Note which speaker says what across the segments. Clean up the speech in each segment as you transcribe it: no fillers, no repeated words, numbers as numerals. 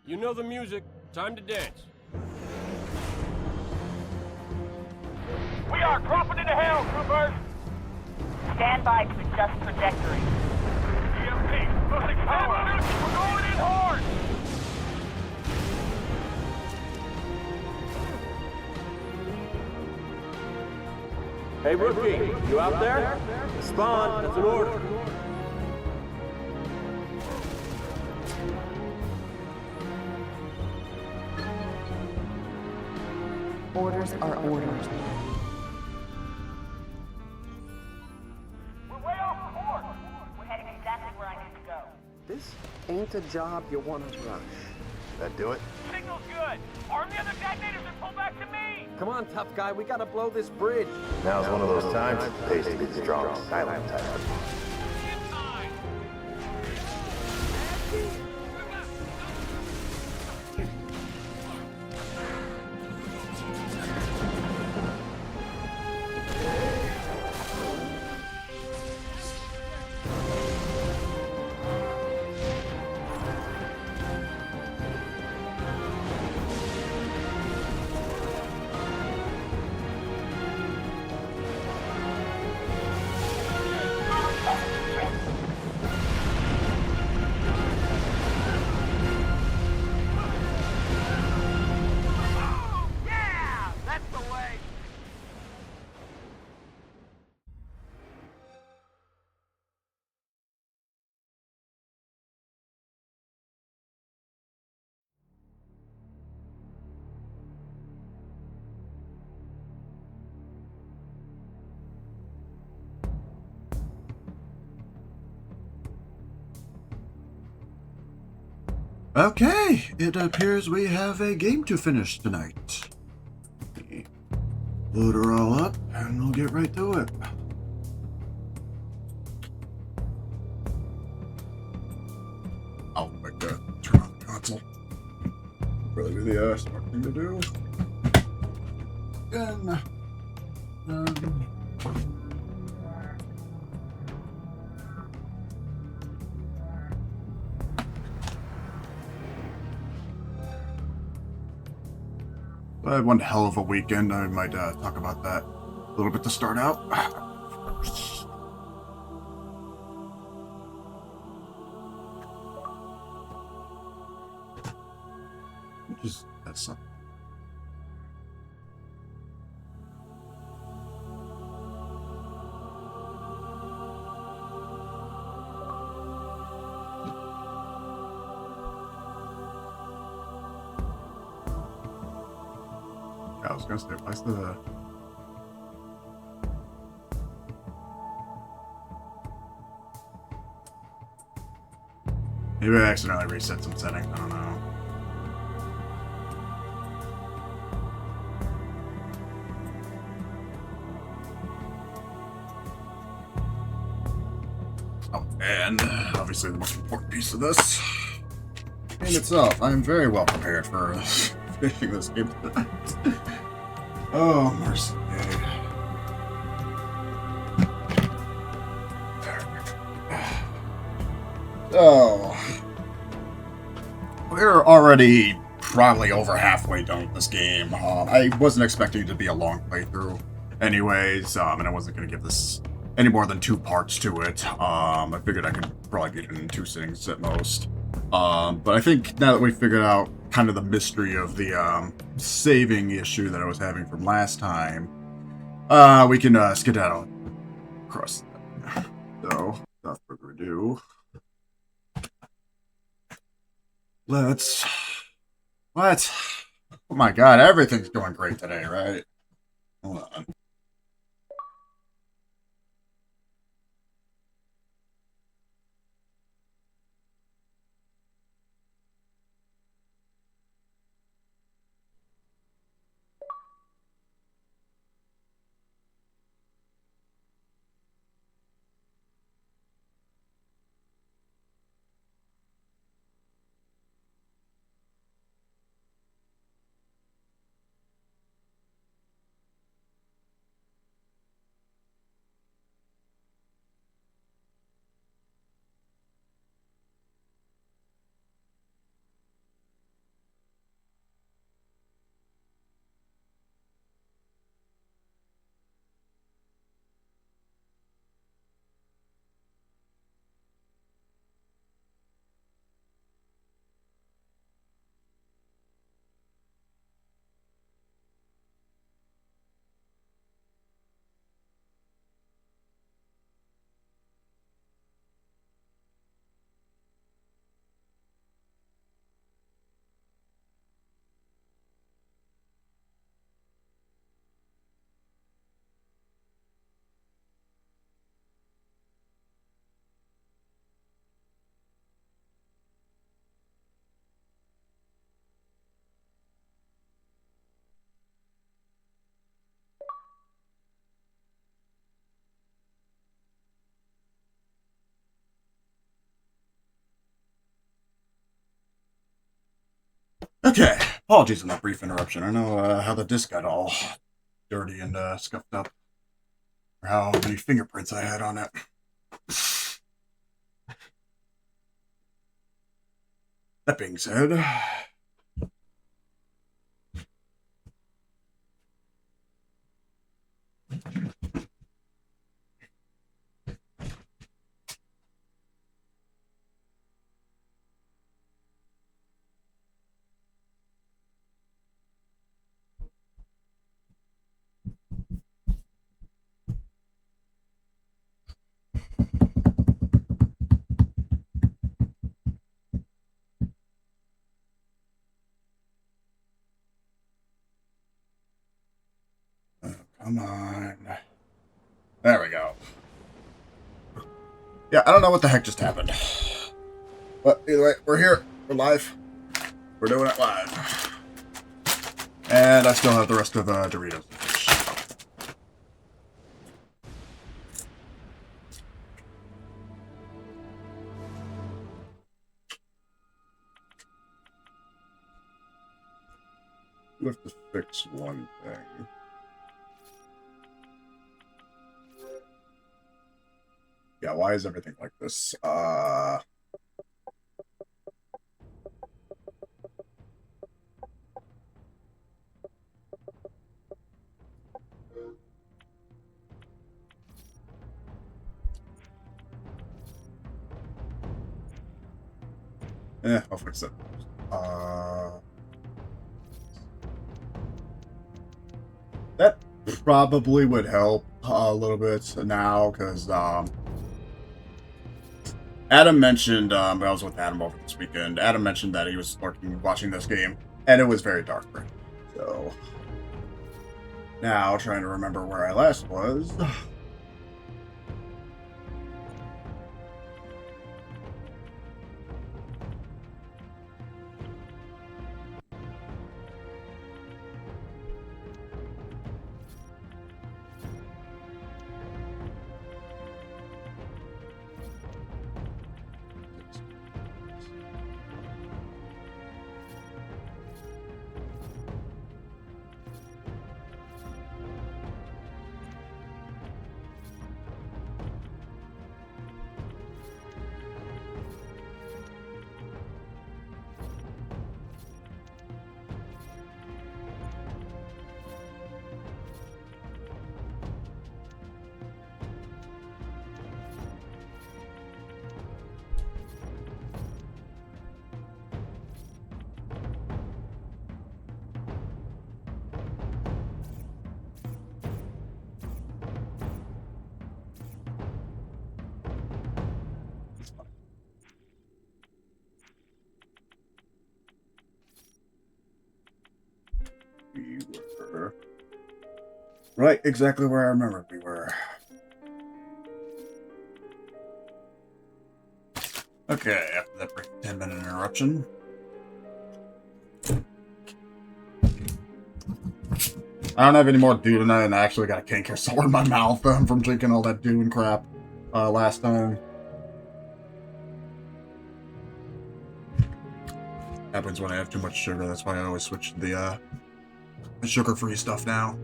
Speaker 1: You know the music. Time to dance.
Speaker 2: We are dropping into hell, troopers!
Speaker 3: Stand by to adjust trajectory.
Speaker 2: EMP, losing power! We're going in hard!
Speaker 1: Hey, rookie, you out there? Spawn, that's an order.
Speaker 3: Orders are orders.
Speaker 2: We're way off course!
Speaker 3: We're heading exactly where I need to go.
Speaker 4: This ain't a job you want to rush.
Speaker 5: That do it?
Speaker 2: Signal's good! Arm the other detonators and pull back to me!
Speaker 4: Come on, tough guy, we gotta blow this bridge.
Speaker 5: Now's one of those times. Pays to be the strong, silent type.
Speaker 2: In time! Yeah! That's the way!
Speaker 6: Okay, it appears we have a game to finish tonight. Load her all up, and we'll get right to it. I'll make that turn on the console. Probably be the smart thing to do. And I had one hell of a weekend. I might talk about that a little bit to start out. Just that's something. I was gonna say, why's the... Maybe I accidentally reset some settings, I don't know. Oh, and obviously the most important piece of this. In itself, I am very well prepared for finishing this game tonight. Oh, mercy. So, we're already probably over halfway done with this game. I wasn't expecting it to be a long playthrough anyways, and I wasn't going to give this any more than 2 parts to it. I figured I could probably beat it in 2 sittings at most. But I think now that we figured out kind of the mystery of the saving issue that I was having from last time, we can skedaddle across that. So, without further ado, let's... What? Oh my god, everything's going great today, right? Hold on. Okay, apologies on that brief interruption. I know how the disc got all dirty and scuffed up, or how many fingerprints I had on it. That being said, come on. There we go. Yeah, I don't know what the heck just happened. But either way, we're here. We're live. We're doing it live. And I still have the rest of the Doritos. We have to fix one thing. Yeah, why is everything like this? I'll fix it. That probably would help a little bit now, because Adam mentioned, I was with Adam over this weekend, Adam mentioned that he was watching this game, and it was very dark for him. So, now, trying to remember where I last was. We were right exactly where I remembered we were. Okay, after that brief 10-minute interruption. I don't have any more dew tonight, and I actually got a canker sore in my mouth from drinking all that dew and crap last time. Happens when I have too much sugar. That's why I always switch to the sugar-free stuff now.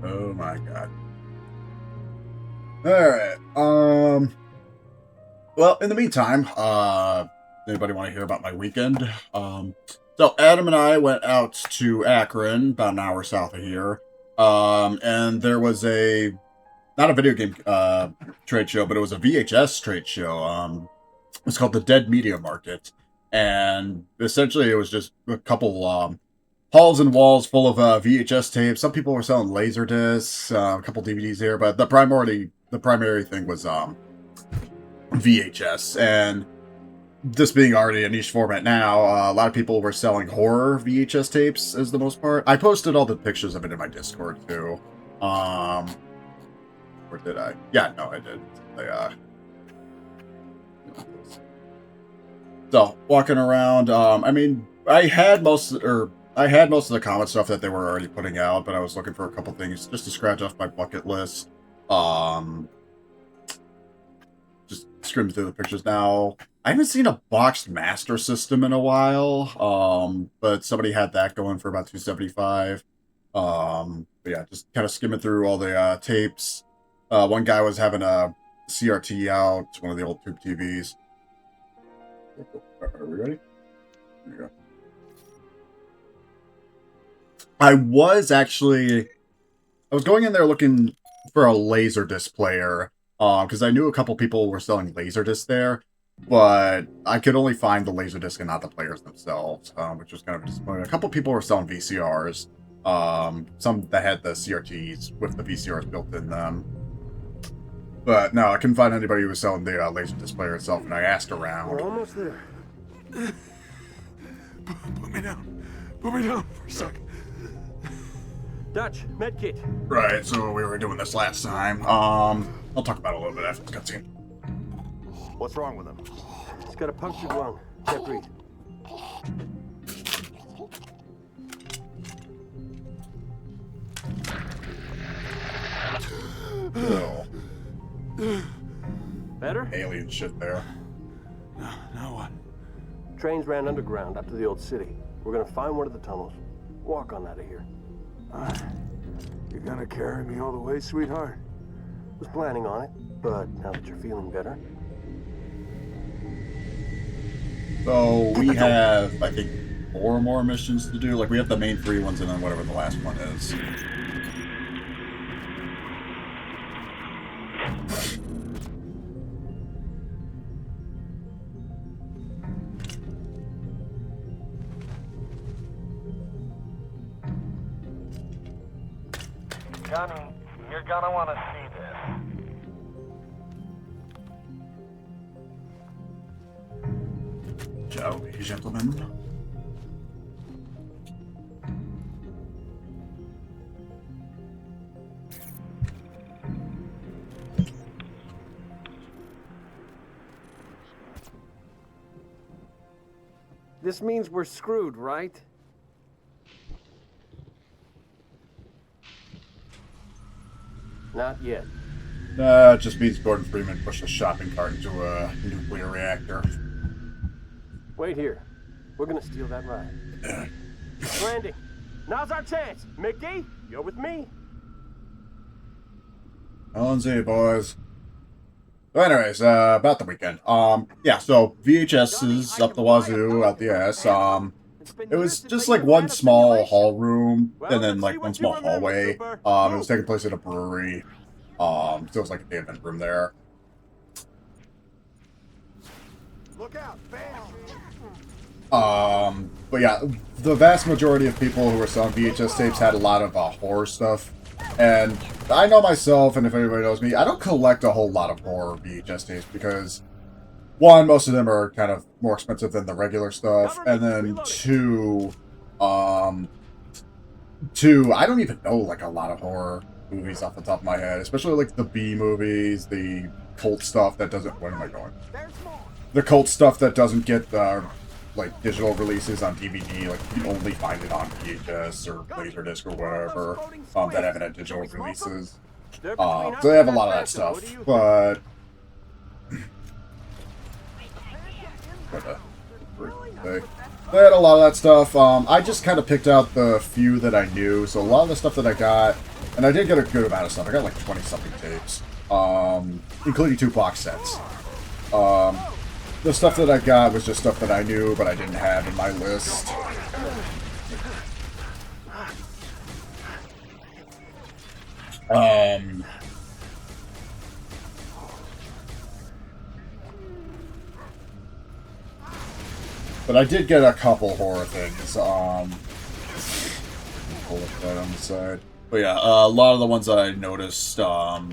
Speaker 6: Oh my god. Alright, well, in the meantime, anybody want to hear about my weekend? So Adam and I went out to Akron, about an hour south of here, and there was not a video game trade show, but it was a VHS trade show. It's called the Dead Media Market, and essentially it was just a couple halls and walls full of VHS tapes. Some people were selling laser discs, a couple DVDs here, but the primary thing was VHS. And this being already a niche format now, a lot of people were selling horror VHS tapes as the most part. I posted all the pictures of it in my Discord too. Or did I? Yeah, no, I did. So walking around, I mean, I had most of the comic stuff that they were already putting out, but I was looking for a couple things just to scratch off my bucket list. Just skimming through the pictures now. I haven't seen a boxed Master System in a while, but somebody had that going for about $275. But yeah, just kind of skimming through all the tapes. One guy was having a CRT out, one of the old tube TVs. Are we ready? There you go. I was going in there looking for a Laserdisc player, because I knew a couple people were selling Laserdisc there, but I could only find the Laserdisc and not the players themselves, which was kind of disappointing. A couple people were selling VCRs, some that had the CRTs with the VCRs built in them. But no, I couldn't find anybody who was selling the Laserdisc player itself, and I asked around.
Speaker 1: We're almost there.
Speaker 2: Put me down. Put me down for a second.
Speaker 1: Dutch, medkit.
Speaker 6: Right, so we were doing this last time. I'll talk about it a little bit after the cutscene.
Speaker 5: What's wrong with him?
Speaker 1: He's got a punctured lung. Can't breathe.
Speaker 6: Oh,
Speaker 1: Better?
Speaker 6: alien shit there.
Speaker 2: Now what?
Speaker 1: Trains ran underground up to the old city. We're gonna find one of the tunnels. Walk on out of here.
Speaker 2: You gonna carry me all the way, sweetheart?
Speaker 1: Was planning on it, but now that you're feeling better.
Speaker 6: So we have, I think, 4 more missions to do. Like, we have the main 3 ones and then whatever the last one is.
Speaker 2: Johnny, you're gonna want to see this.
Speaker 6: Shall we, gentlemen?
Speaker 4: This means we're screwed, right?
Speaker 1: Not yet.
Speaker 6: It just means Gordon Freeman pushed a shopping cart into a nuclear reactor.
Speaker 1: Wait here. We're gonna steal that ride. Landing. Now's our chance. Mickey, you're with me.
Speaker 6: On Z, boys. So anyways, about the weekend. Yeah, so VHS's up the wazoo, out the ass. It was just like one small hall room, and then like one small hallway. It was taking place at a brewery. So it was like a day event room there.
Speaker 2: Look out,
Speaker 6: But yeah, the vast majority of people who were selling VHS tapes had a lot of horror stuff. And I know myself, and if anybody knows me, I don't collect a whole lot of horror VHS tapes because, one, most of them are kind of more expensive than the regular stuff, and then two, I don't even know like a lot of horror movies off the top of my head, especially like the B movies, the cult stuff that doesn't. Where am I going? The cult stuff that doesn't get like digital releases on DVD, like you can only find it on VHS or Laserdisc or whatever, that haven't had digital releases. So they have a lot of that stuff, but they had a lot of that stuff. I just kind of picked out the few that I knew, so a lot of the stuff that I got, and I did get a good amount of stuff. I got like 20-something tapes, including 2 box sets. The stuff that I got was just stuff that I knew, but I didn't have in my list. But I did get a couple horror things. Pull up that on the side. But yeah, a lot of the ones that I noticed, I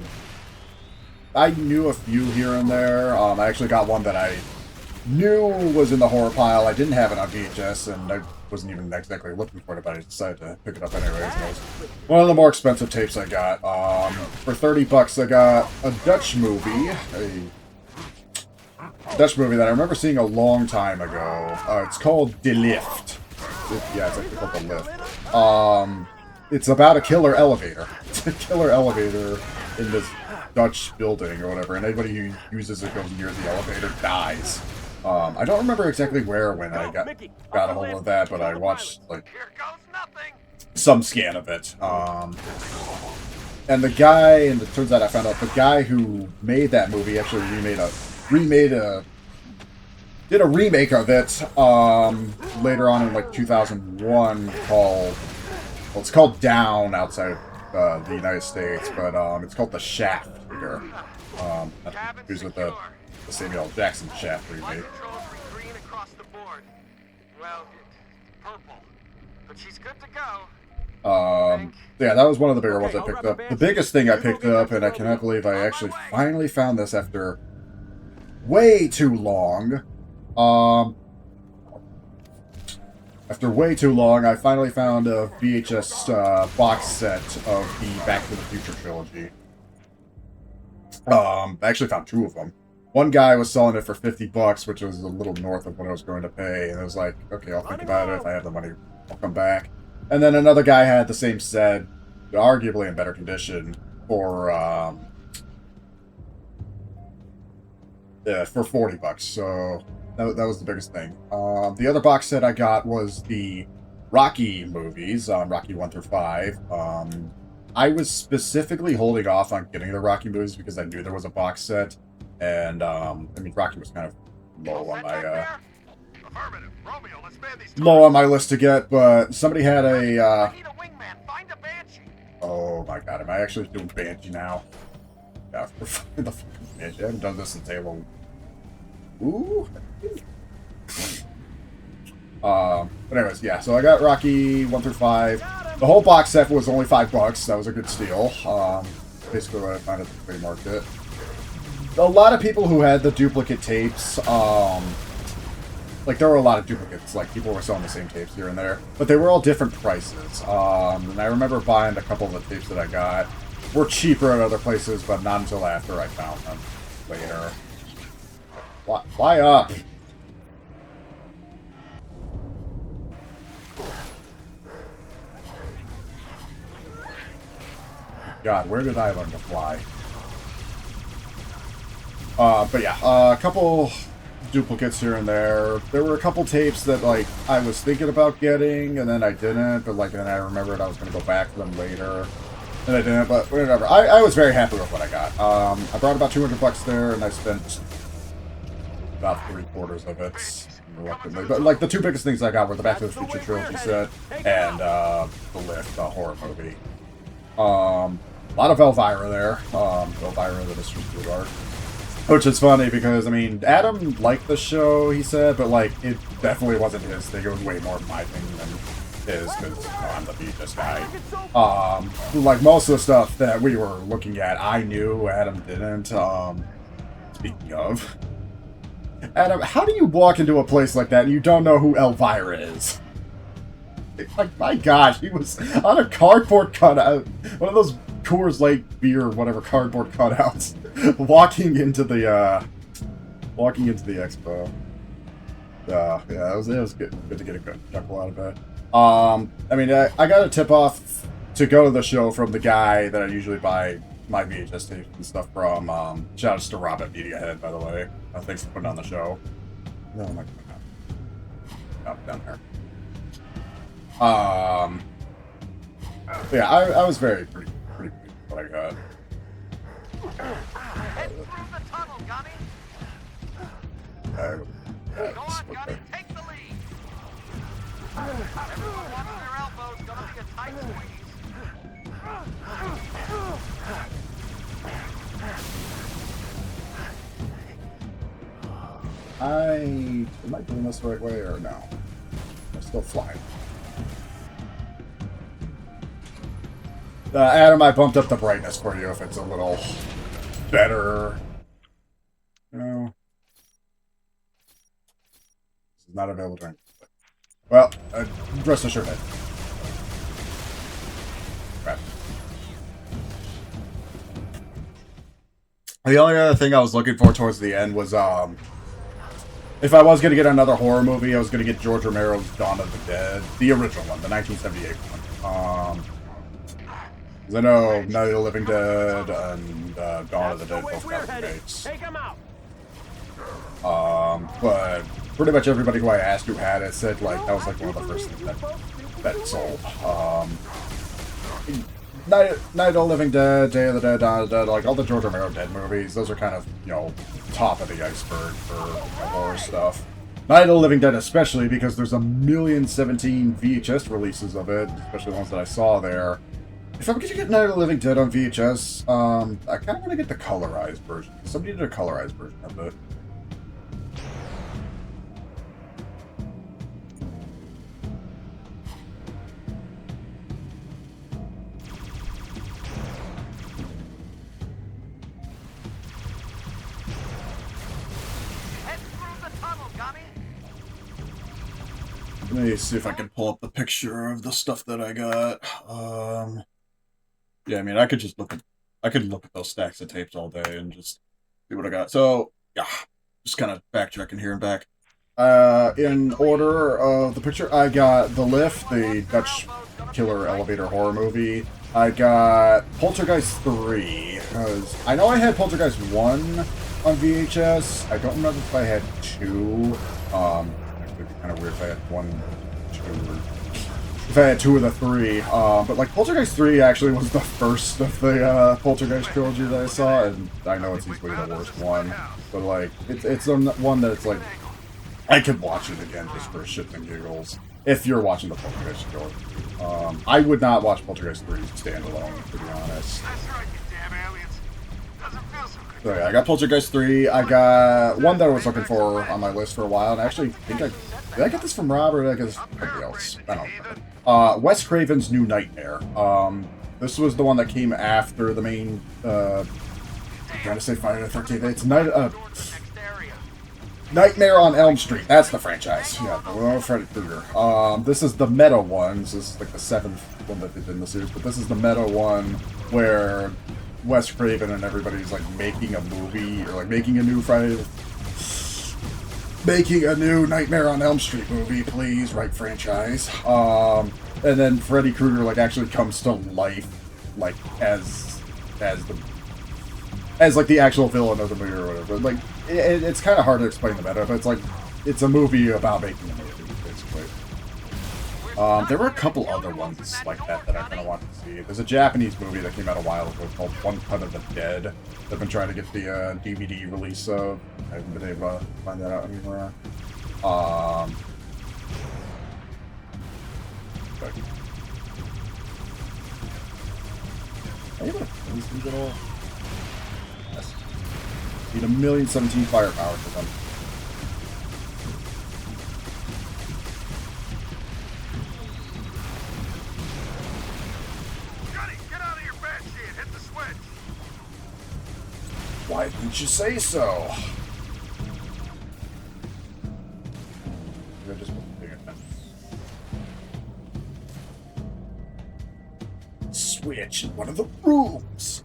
Speaker 6: knew a few here and there. I actually got one that I knew was in the horror pile. I didn't have it on VHS, and I wasn't even exactly looking for it, but I decided to pick it up anyways. And it was one of the more expensive tapes I got. For $30, I got a Dutch movie, Dutch movie that I remember seeing a long time ago. It's called De Lift. Yeah, it's actually called The Lift. It's about a killer elevator. It's a killer elevator in this Dutch building or whatever, and anybody who uses it goes near the elevator dies. I don't remember exactly where when I got a hold of that, but I watched like
Speaker 2: Here goes nothing.
Speaker 6: some scan of it. And the guy, and it turns out I found out the guy who made that movie actually did a remake of it later on in like 2001 called, well, it's called Down outside the United States, but it's called The Shaft here. Who's with the Samuel L. Jackson Shaft remake.
Speaker 2: Controls read green across the board. Well, purple. But she's good to go.
Speaker 6: Yeah, that was one of the bigger ones I picked up. The biggest thing I picked up, and I cannot believe I actually finally found this after way too long. After way too long, I finally found a VHS box set of the Back to the Future trilogy. I actually found two of them. One guy was selling it for $50, which was a little north of what I was going to pay, and I was like, okay, I'll think about it. If I have the money, I'll come back. And then another guy had the same set, arguably in better condition, for $40. So that was the biggest thing. The other box set I got was the Rocky movies, Rocky 1 through 5. I was specifically holding off on getting the Rocky movies because I knew there was a box set, and I mean Rocky was kind of low on my list to get, but somebody had a. Oh my god, am I actually doing Banshee now? Yeah, for the fucking Banshee. I haven't done this since Halo. Ooh. But anyways, yeah, so I got Rocky 1 through 5. The whole box set was only $5. That was a good steal. Basically what I found at the flea market. A lot of people who had the duplicate tapes, like there were a lot of duplicates, like people were selling the same tapes here and there, but they were all different prices. And I remember buying a couple of the tapes that I got were cheaper at other places, but not until after I found them later. Fly up! God, where did I learn to fly? But yeah, a couple duplicates here and there. There were a couple tapes that, like, I was thinking about getting, and then I didn't, but, like, then I remembered I was going to go back to them later, and I didn't, but whatever. I was very happy with what I got. I brought about $200 there, and I spent about 3/4 of it, reluctantly. But, like, the two biggest things I got were the Back to the Future trilogy set, and, The Lift, the horror movie. A lot of Elvira there. Elvira, the Mystery Sweetheart. Which is funny because, I mean, Adam liked the show, he said, but, like, it definitely wasn't his thing. It was way more my thing than his, because I'm the VHS guy. Like, most of the stuff that we were looking at, I knew, Adam didn't. Speaking of, Adam, how do you walk into a place like that and you don't know who Elvira is? Like, my gosh, he was on a cardboard cutout, one of those Coors Light beer, whatever, cardboard cutouts, walking into the expo. Yeah, it was good to get a good chuckle out of it. I mean, I got a tip off to go to the show from the guy that I usually buy my VHS tapes and stuff from. Shout outs to Rob at Mediahead, by the way. Thanks for putting on the show. No, I'm not going down there. Yeah, I was pretty pleased with what I got.
Speaker 2: Head through the tunnel, Gunny. Go on, Gunny, take the lead. Everyone watching their elbows, gonna be a tight squeeze.
Speaker 6: Am I doing this the right way or no? I'm still flying. Adam, I bumped up the brightness for you if it's a little better. No. This is not available during. Well, rest assured it. Right. The only other thing I was looking for towards the end was, if I was going to get another horror movie, I was going to get George Romero's Dawn of the Dead. The original one, the 1978 one. I know Night of the Living Dead and Dawn of the Dead both got remakes.
Speaker 1: Take him out.
Speaker 6: But pretty much everybody who I asked who had it said like that was like one of the first things that it sold. Night of the Living Dead, Day of the Dead, Dawn of the Dead, like all the George Romero Dead movies, those are kind of, you know, top of the iceberg for horror stuff. Night of the Living Dead especially, because there's 1,017 VHS releases of it, especially the ones that I saw there. If I'm going to get Night of the Living Dead on VHS, I kind of want to get the colorized version. Somebody did a colorized version of it. Let me see if I can pull up the picture of the stuff that I got. Yeah, I mean, I could look at those stacks of tapes all day and just see what I got. So, yeah, just kind of backtracking here and back. In order of the picture, I got The Lift, the Dutch killer elevator horror movie. I got Poltergeist 3, because I know I had Poltergeist 1 on VHS. I don't remember if I had 2. It'd be kind of weird if I had 1, 2, or if I had 2 of the 3. But like Poltergeist 3 actually was the first of the Poltergeist trilogy that I saw, and I know it's easily the worst one. But like, it's one that's like, I could watch it again just for shits and giggles. If you're watching the Poltergeist trilogy, I would not watch Poltergeist 3 standalone, to be honest. So yeah, I got Poltergeist 3. I got one that I was looking for on my list for a while, and I actually think did I get this from Rob or did I get this from somebody else? I don't remember. Wes Craven's New Nightmare. This was the one that came after the main. I'm trying to say Friday the 13th. It's Nightmare on Elm Street. That's the franchise. Yeah, Freddy Krueger. This is the meta one. So this is like the 7th one that they did in the series, but this is the meta one where Wes Craven and everybody's like making a movie or like making a new Nightmare on Elm Street movie, please, right franchise. And then Freddy Krueger like actually comes to life, like as like the actual villain of the movie or whatever. Like it's kind of hard to explain the meta, but it's like it's a movie about making a movie, basically. There were a couple other ones like that I kind of wanted to see. There's a Japanese movie that came out a while ago called One Cut of the Dead. I've been trying to get the DVD release of. I haven't been able to find that out anywhere. Are you able to close these at all? Yes. Need 1,017 firepower for them. Why didn't you say so? I just wasn't paying attention. Switch in one of the rooms.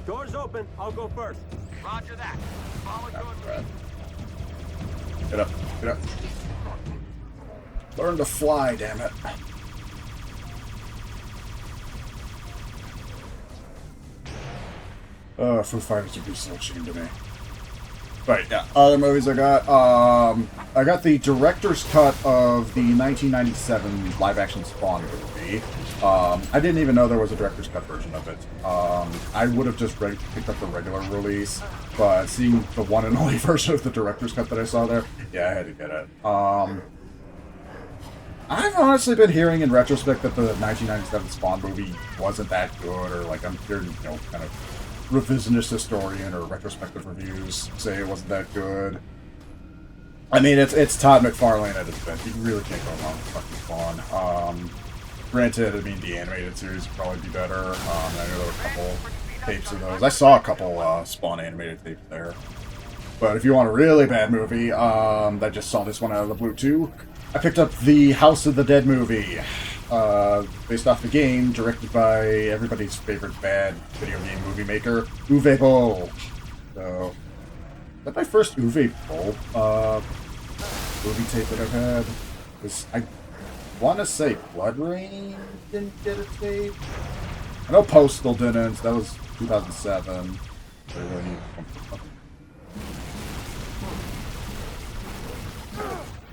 Speaker 1: Doors open. I'll go first.
Speaker 2: Roger that. Follow your lead.
Speaker 6: Get up. Get up. Learn to fly, damn it. Foo Fighters would be so ashamed of me. But yeah, other movies I got the director's cut of the 1997 live-action Spawn movie. I didn't even know there was a director's cut version of it. I would have just picked up the regular release, but seeing the one and only version of the director's cut that I saw there, yeah, I had to get it. I've honestly been hearing in retrospect that the 1997 Spawn movie wasn't that good, or like I'm hearing, you know, kind of revisionist historian or retrospective reviews say it wasn't that good. I mean, it's Todd McFarlane at his best. You really can't go wrong with fucking Spawn. Granted, I mean, the animated series would probably be better. I know there were a couple tapes of those. I saw a couple Spawn animated tapes there. But if you want a really bad movie, I just saw this one out of the blue too. I picked up the House of the Dead movie. Based off the game, directed by everybody's favorite bad video game movie maker, Uwe Boll. So, is that my first Uwe Boll movie tape that I've had? Because I want to say Blood Rain didn't get a tape. I know Postal didn't. That was 2007.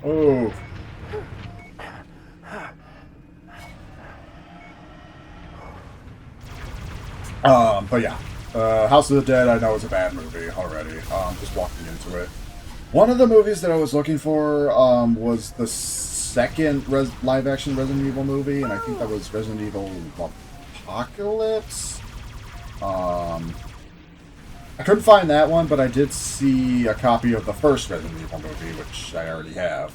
Speaker 6: Oh. But yeah. House of the Dead, I know is a bad movie already. Just walking into it. One of the movies that I was looking for was the second live-action Resident Evil movie, and I think that was Resident Evil Apocalypse. I couldn't find that one, but I did see a copy of the first Resident Evil movie, which I already have.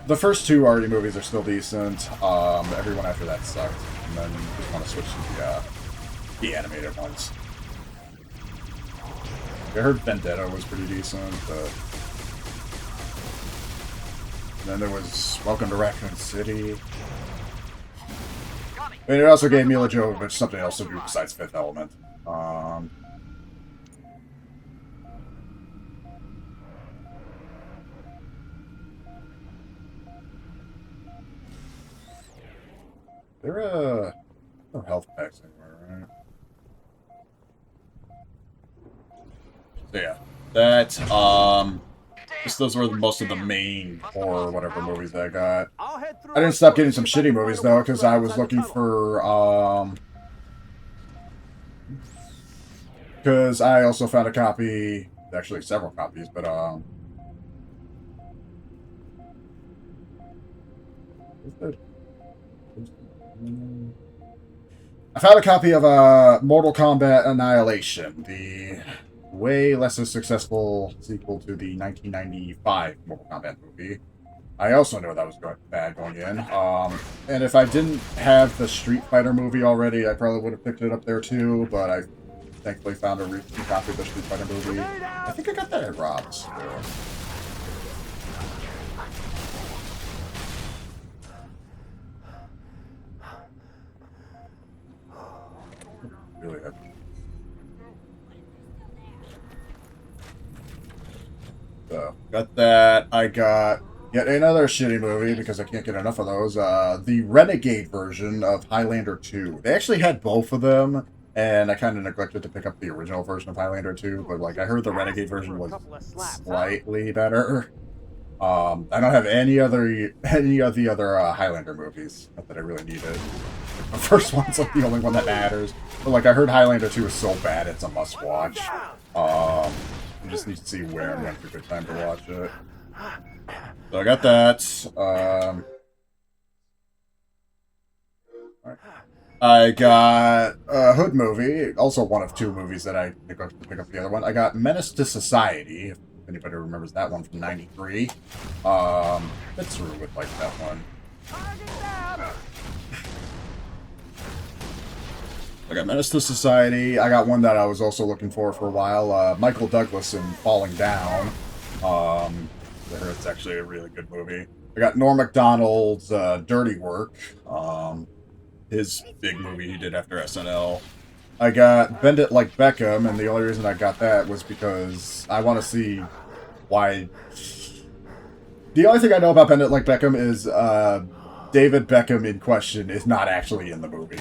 Speaker 6: The first two already movies are still decent. Everyone after that sucked, and then just want to switch to the animated ones. I heard Vendetta was pretty decent, but then there was Welcome to Raccoon City. And it also gave Mila Jovovich something else to do besides Fifth Element. There are no health packs anywhere, right? So yeah, that those were most of the main or whatever movies that I got. I didn't stop getting some shitty movies though, because I was looking for because I also found a copy, actually several copies, but I found a copy of Mortal Kombat Annihilation, the way less successful sequel to the 1995 Mortal Kombat movie. I also know that was bad going in. And if I didn't have the Street Fighter movie already, I probably would have picked it up there too, but I thankfully found a copy of the Street Fighter movie. I think I got that at Rob's. Really heavy. So, got that. I got yet another shitty movie, because I can't get enough of those. The Renegade version of Highlander 2. They actually had both of them, and I kind of neglected to pick up the original version of Highlander 2, but like I heard the Renegade version was slightly better. I don't have any of the other Highlander movies. Not that I really need it. The first one's like the only one that matters. But like I heard Highlander 2 is so bad it's a must-watch. You just need to see where and when's a good time to watch it. So I got that. Right. I got a Hood movie, also one of two movies that I neglected to pick up the other one. I got Menace to Society, if anybody remembers that one from '93. It's through with like that one. I got Menace to Society. I got one that I was also looking for a while. Michael Douglas in Falling Down. It's actually a really good movie. I got Norm Macdonald's Dirty Work. His big movie he did after SNL. I got Bend It Like Beckham, and the only reason I got that was because I want to see why... The only thing I know about Bend It Like Beckham is David Beckham in question is not actually in the movie.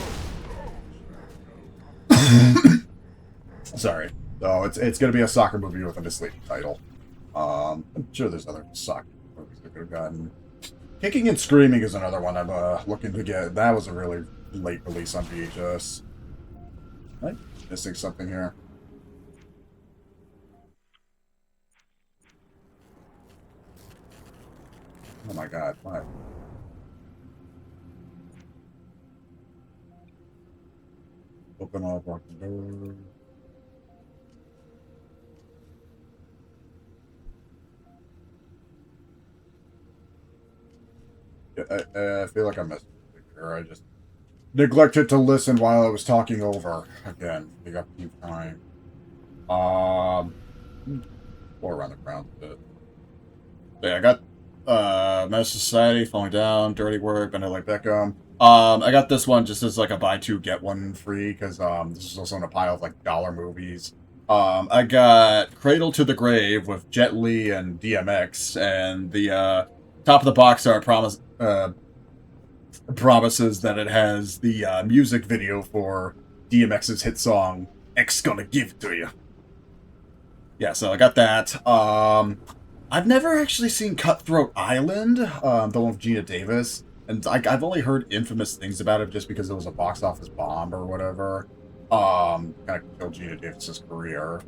Speaker 6: Sorry. So it's going to be a soccer movie with a misleading title. I'm sure there's other soccer movies I could have gotten. Kicking and Screaming is another one I'm looking to get. That was a really late release on VHS. Am I missing something here? Oh my god, why? Open up, lock the door. I feel like I missed it here. I just neglected to listen while I was talking over. Again, we got new time. Or around the ground a bit. Yeah, I got Menace Society, Falling Down, Dirty Work, Bend It Like Beckham. I got this one just as like a buy two, get one free, because this is also in a pile of like dollar movies. I got Cradle to the Grave with Jet Li and DMX, and the top of the box art promises that it has the music video for DMX's hit song Nick's gonna give it to you. Yeah, so I got that. I've never actually seen Cutthroat Island, the one with Gina Davis. And I've only heard infamous things about it just because it was a box office bomb or whatever. Kind of killed Gina Davis's career.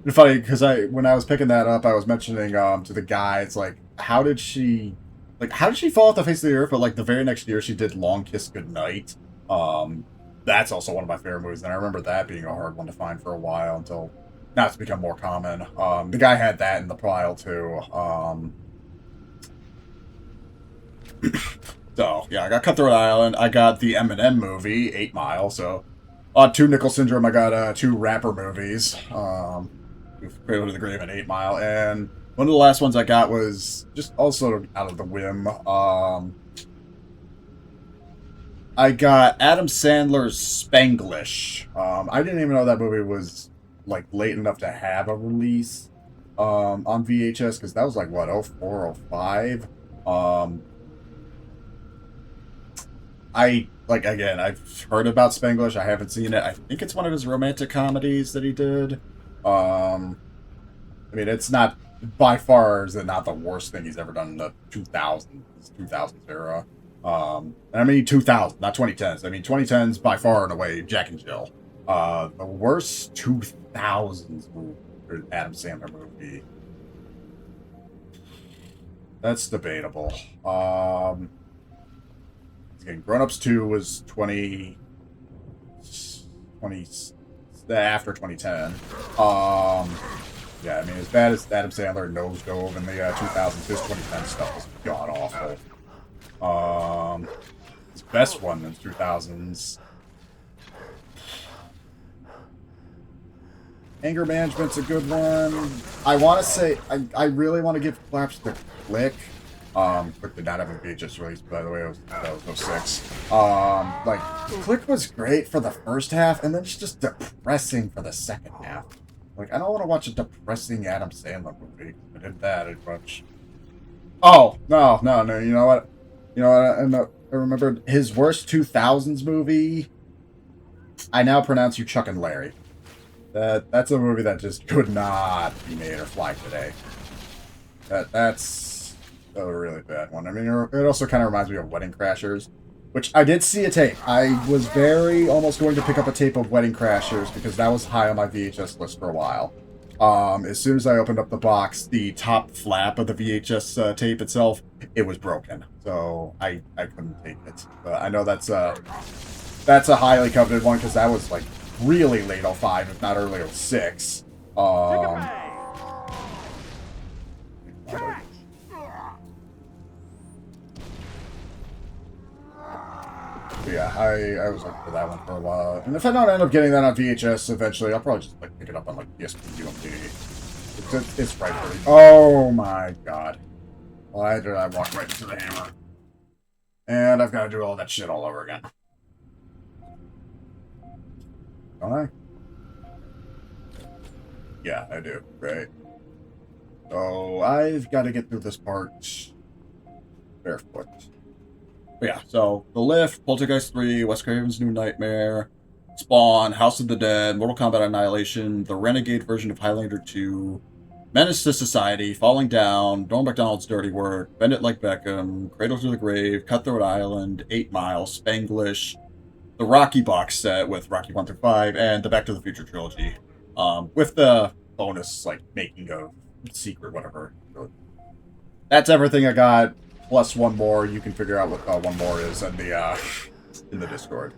Speaker 6: It's funny because when I was picking that up, I was mentioning to the guy, it's like, how did she fall off the face of the earth? But like the very next year, she did Long Kiss Goodnight. That's also one of my favorite movies, and I remember that being a hard one to find for a while until now it's become more common. The guy had that in the pile too. So, yeah, I got Cutthroat Island. I got the Eminem movie, 8 Mile. So, 2 Nickel Syndrome. I got 2 rapper movies. Cradle to the Grave and 8 Mile. And one of the last ones I got was just also out of the whim. I got Adam Sandler's Spanglish. I didn't even know that movie was like late enough to have a release on VHS because that was like what, 04, 05. I've heard about Spanglish. I haven't seen it. I think it's one of his romantic comedies that he did. I mean, it's not, by far, is it not the worst thing he's ever done in the 2000s era. And I mean 2000, not 2010s. I mean 2010s by far and away Jack and Jill. The worst 2000s movie, or Adam Sandler movie. That's debatable. Again, Grown Ups 2 was 20 after 2010. Yeah, I mean, as bad as Adam Sandler nose dove in the 2000s, this 2010 stuff was god awful. His best one in the 2000s. Anger Management's a good one. I want to say, I really want to give claps to Click. Click did not have a VHS release, by the way. That was 06. Like, Click was great for the first half, and then it's just depressing for the second half. Like, I don't want to watch a depressing Adam Sandler movie. I did that a bunch. Oh, no. You know what? I remembered his worst 2000s movie. I now pronounce you Chuck and Larry. That's a movie that just could not be made or fly today. That's a really bad one. I mean, it also kind of reminds me of Wedding Crashers, which I did see a tape. I was very almost going to pick up a tape of Wedding Crashers because that was high on my VHS list for a while. As soon as I opened up the box, the top flap of the VHS tape itself, it was broken. So I couldn't take it. But I know that's a highly coveted one because that was like really late 05, if not early 06. Yeah, I was looking for that one for a while. And if I don't end up getting that on VHS eventually, I'll probably just like pick it up on like ESP UMD. It's right there. Oh my god. Why did I walk right into the hammer? And I've got to do all that shit all over again. Don't I? Yeah, I do. Right. So I've got to get through this part barefoot. But yeah, so The Lift, Poltergeist 3, Wes Craven's New Nightmare, Spawn, House of the Dead, Mortal Kombat Annihilation, the Renegade version of Highlander 2, Menace to Society, Falling Down, Norm Macdonald's Dirty Work, Bend It Like Beckham, Cradle to the Grave, Cutthroat Island, 8 Mile, Spanglish, the Rocky box set with Rocky 1 through 5, and the Back to the Future trilogy, with the bonus, like, making of secret, whatever. That's everything I got. Plus one more. You can figure out what one more is in the Discord.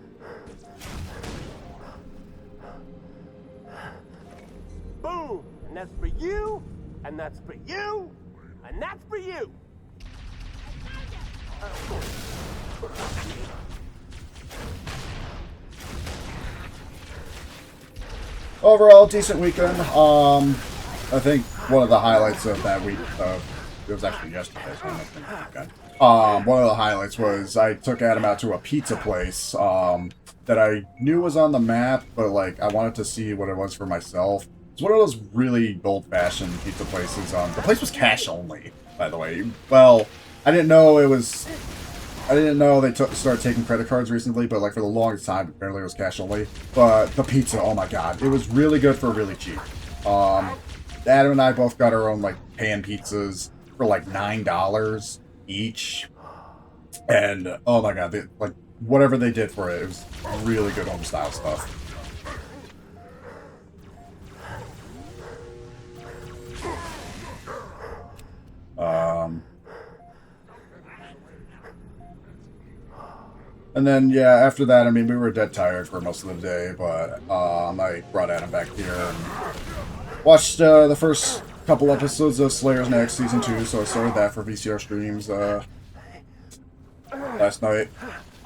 Speaker 1: Boom! And that's for you, and that's for you, and that's for you.
Speaker 6: Overall, decent weekend. I think one of the highlights of that week, it was actually yesterday. One of the highlights was I took Adam out to a pizza place that I knew was on the map, but like I wanted to see what it was for myself. It's one of those really old-fashioned pizza places. The place was cash only, by the way. Well, I didn't know it was I didn't know they started taking credit cards recently, but like for the longest time, apparently it was cash only. But the pizza, oh my god, it was really good for really cheap. Adam and I both got our own like pan pizzas for like $9 each, and oh my god, like whatever they did for it, it was really good home style stuff. And then, yeah, after that, I mean, we were dead tired for most of the day, but I brought Adam back here and watched the first couple episodes of Slayer's Next Season 2, so I started that for VCR streams last night.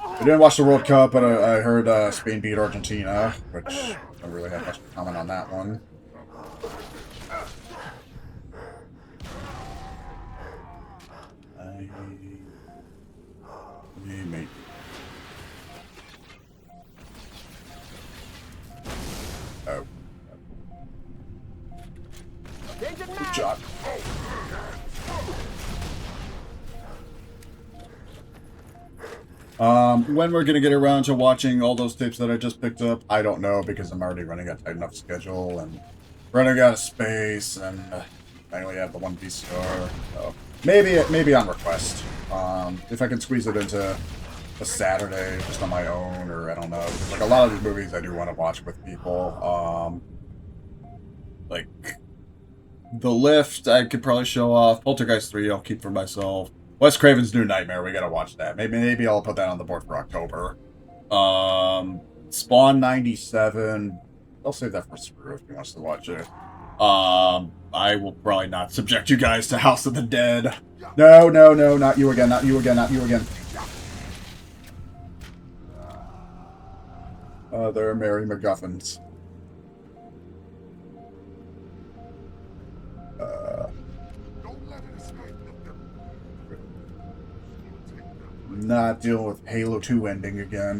Speaker 6: I didn't watch the World Cup, but I heard Spain beat Argentina, which I don't really have much to comment on that one. Mate. Oh. Good job. When we're gonna get around to watching all those tapes that I just picked up, I don't know, because I'm already running a tight enough schedule and running out of space, and I only have the one VCR. So maybe on request. If I can squeeze it into a Saturday just on my own, or I don't know. Like a lot of these movies I do want to watch with people. Like The Lift, I could probably show off. Poltergeist 3, I'll keep for myself. Wes Craven's New Nightmare, we gotta watch that. Maybe I'll put that on the board for October. Spawn 97, I'll save that for Screw if he wants to watch it. I will probably not subject you guys to House of the Dead. No, not you again, not you again, not you again. They're Mary MacGuffins. Not dealing with Halo 2 ending again.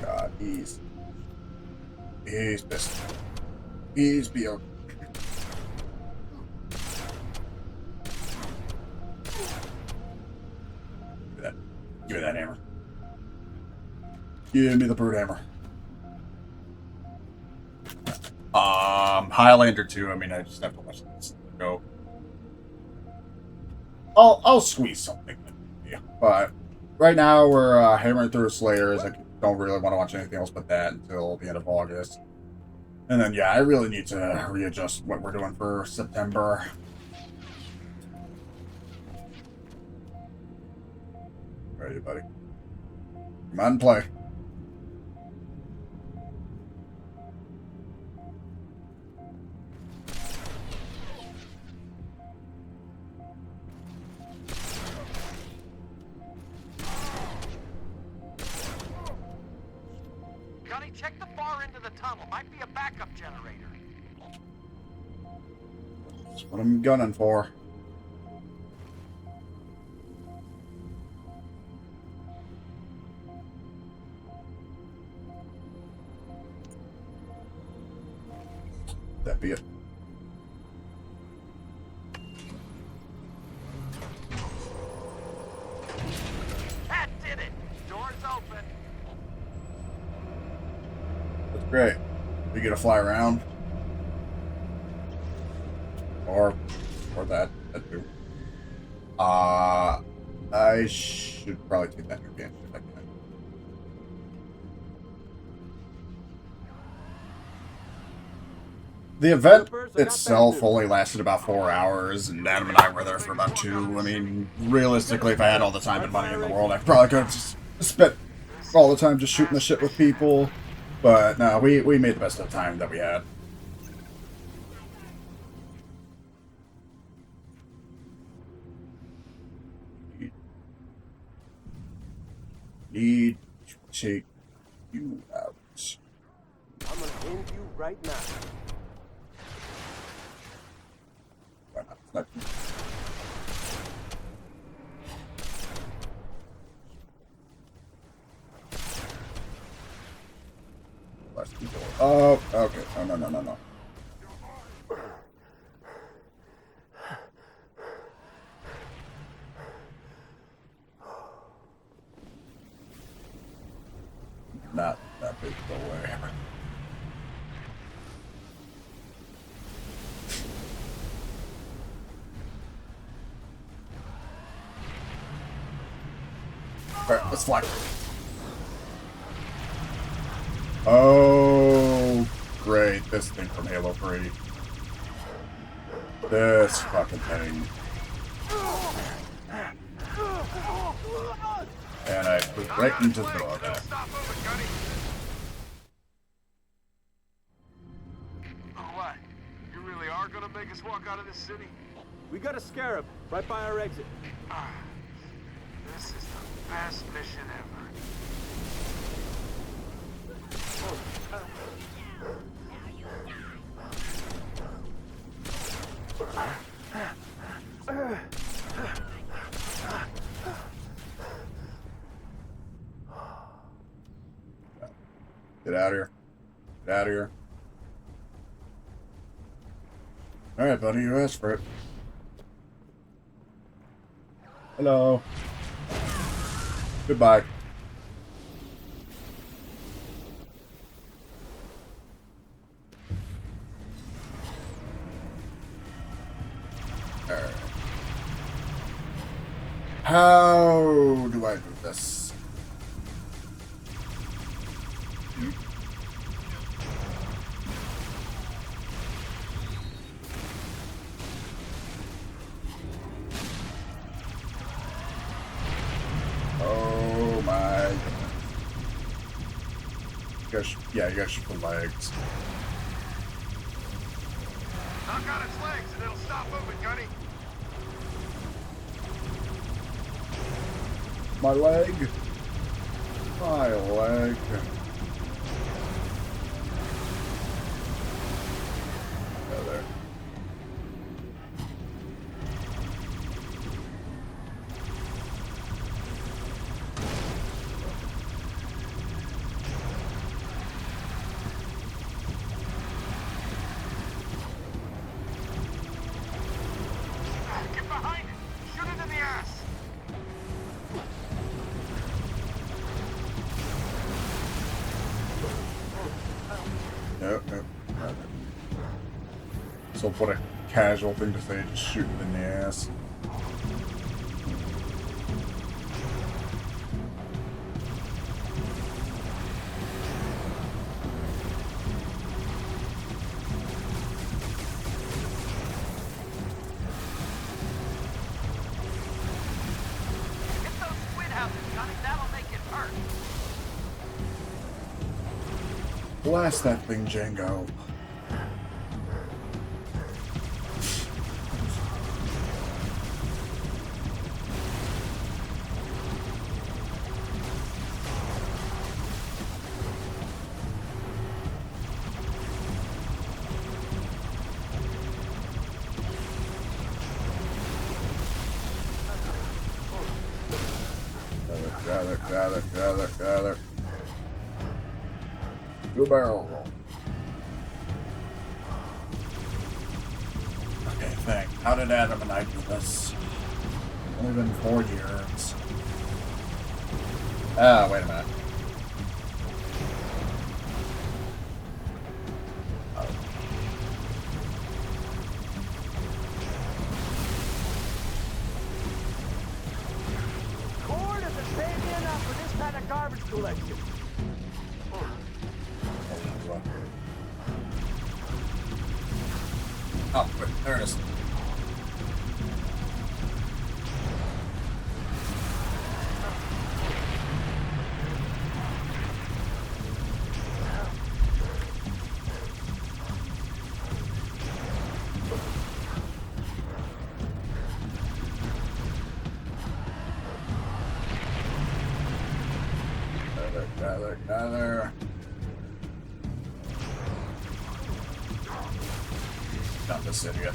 Speaker 6: God, he's pissed. He's BO. Give me that hammer. Give me the brute hammer. Highlander 2, I mean, I just have to watch this go. I'll squeeze something in, yeah. But right now we're hammering through Slayers. I don't really want to watch anything else but that until the end of August. And then, yeah, I really need to readjust what we're doing for September. Ready, buddy? Come on, play.
Speaker 2: Gunny, check the far end of the tunnel. Might be a backup generator.
Speaker 6: That's what I'm gunning for. That be it.
Speaker 2: That did it. Door's open.
Speaker 6: That's great. We get to fly around. Or that too. I should probably take that new game if I can. The event itself only lasted about 4 hours, and Adam and I were there for about 2. I mean, realistically, if I had all the time and money in the world, I probably could have just spent all the time just shooting the shit with people. But no, we made the best of the time that we had. Need to take you out.
Speaker 1: I'm gonna end you right now.
Speaker 6: Why not? Oh, okay. No. not that big of a way. Alright, let's fly. Oh, great. This thing from Halo 3. This fucking thing. And I flew right into the door there.
Speaker 2: What? You really are gonna make us walk out of this city?
Speaker 1: We got a scarab right by our exit.
Speaker 2: This is the best mission ever.
Speaker 6: Get out of here. Get out of here. Alright, buddy, you asked for it. Hello. Goodbye. Alright. How do I do this? Oh my goodness. Yeah, you gotta shoot the legs.
Speaker 2: Knock out its legs and it'll stop moving, Gunny.
Speaker 6: My leg. My leg. Oh, there.
Speaker 2: Get behind it. Shoot it in the ass.
Speaker 6: Nope, nope. So what a casual thing to say, just shoot it in the ass.
Speaker 2: Hit those squid houses, Gunny. That'll make it hurt.
Speaker 6: Blast that thing, Django. Gather. Go barrel roll. Okay, think. How did Adam and I do this? Only been 4 years. Ah, wait a minute.
Speaker 1: Corn isn't paying me enough for this kind of garbage collection.
Speaker 6: Oh, wait, there it is. Gather. Not this idiot.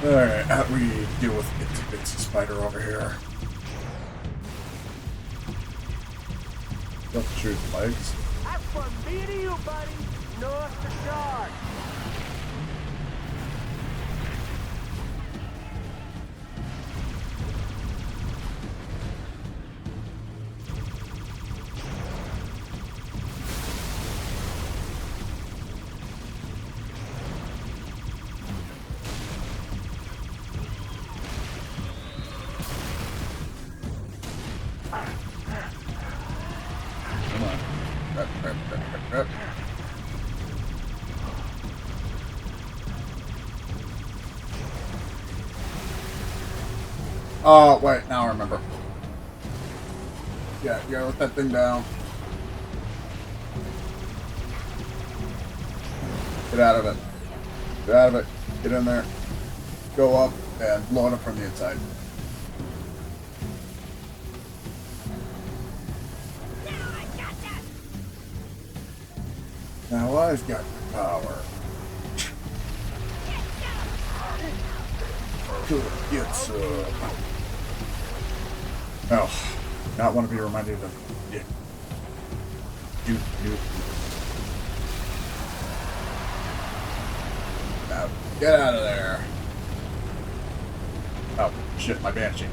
Speaker 6: Alright, how do we deal with Itsy Bitsy Spider over here? Don't shoot legs.
Speaker 1: That's from me to you, buddy. North to charge.
Speaker 6: Rip. Oh, wait, now I remember. Yeah, you gotta let that thing down. Get out of it. Get out of it. Get in there. Go up and blow it up from the inside. Now I've got the power. Get some. Oh, not want to be reminded of. Yeah. You. Now, get out of there. Oh, shit, my banshee.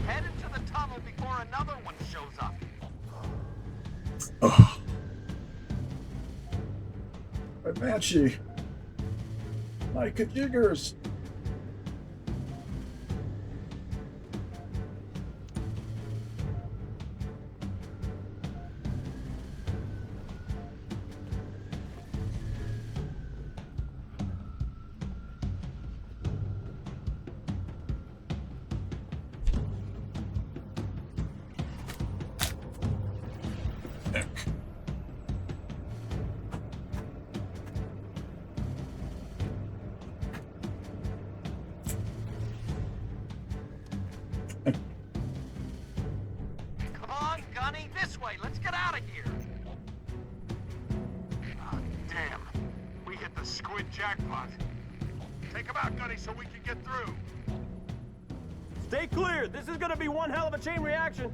Speaker 2: Head into the tunnel before another one shows up.
Speaker 6: Ugh. My banshee. My kajiggers.
Speaker 2: Come on, Gunny, this way. Let's get out of here. Oh, damn. We hit the squid jackpot. Take him out, Gunny, so we can get through.
Speaker 1: Stay clear. This is gonna be one hell of a chain reaction.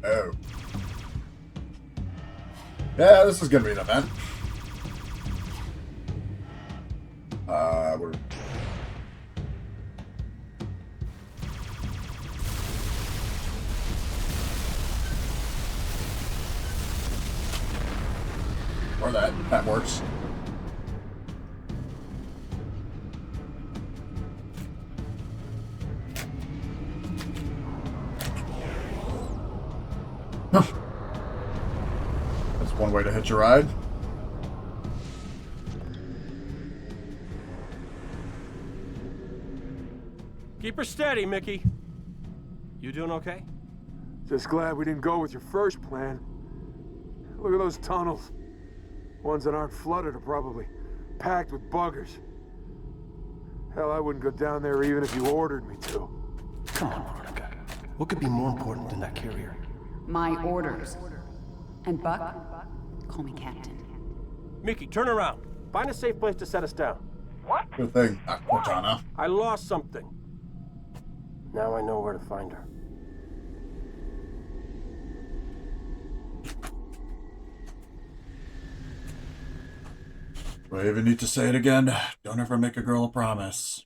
Speaker 6: Oh. Yeah, this is gonna be an event. We're... Or that works. That's one way to hitch a ride.
Speaker 1: Keep her steady, Mickey. You doing okay?
Speaker 7: Just glad we didn't go with your first plan. Look at those tunnels. Ones that aren't flooded are probably packed with buggers. Hell, I wouldn't go down there even if you ordered me to.
Speaker 1: Come on, Veronica. What could be more important than that carrier?
Speaker 3: My orders. And Buck, call me Captain.
Speaker 1: Mickey, turn around. Find a safe place to set us down.
Speaker 3: What?
Speaker 6: Good thing, Cortana.
Speaker 1: I lost something. Now I know where to find her.
Speaker 6: Do I even need to say it again? Don't ever make a girl a promise.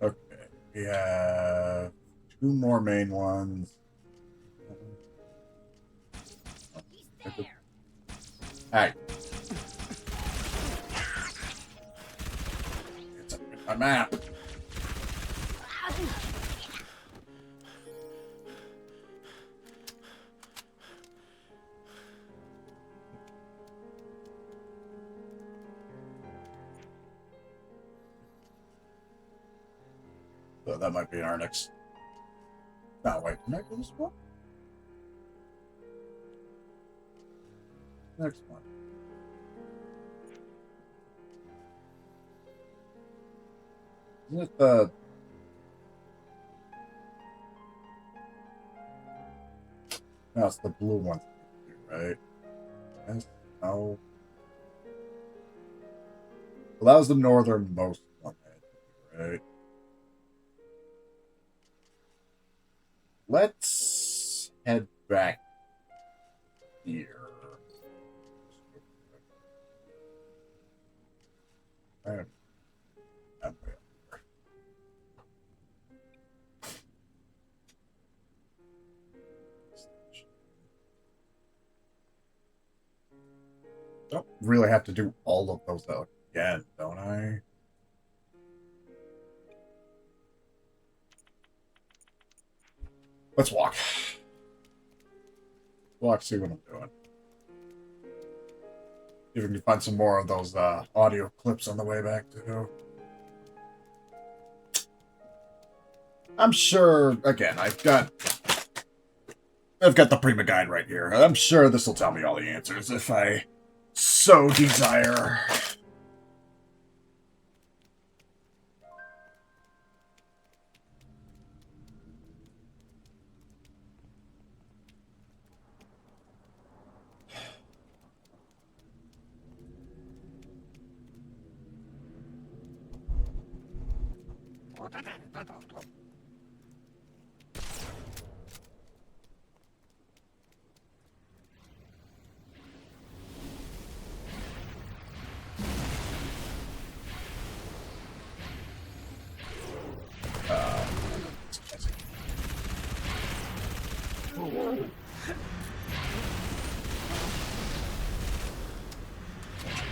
Speaker 6: Okay, we have two more main ones. Hey. It's a map. So that might be our next. No, wait, can I do this one? next one? Isn't it the... No, it's the blue one, right? Yes, no. Well, that was the northernmost one, right? Let's head back here. I'm way up there. Don't really have to do all of those out again, don't I? Let's walk. Walk, see what I'm doing. See if we can find some more of those audio clips on the way back too. I'm sure. Again, I've got the Prima guide right here. I'm sure this will tell me all the answers if I so desire.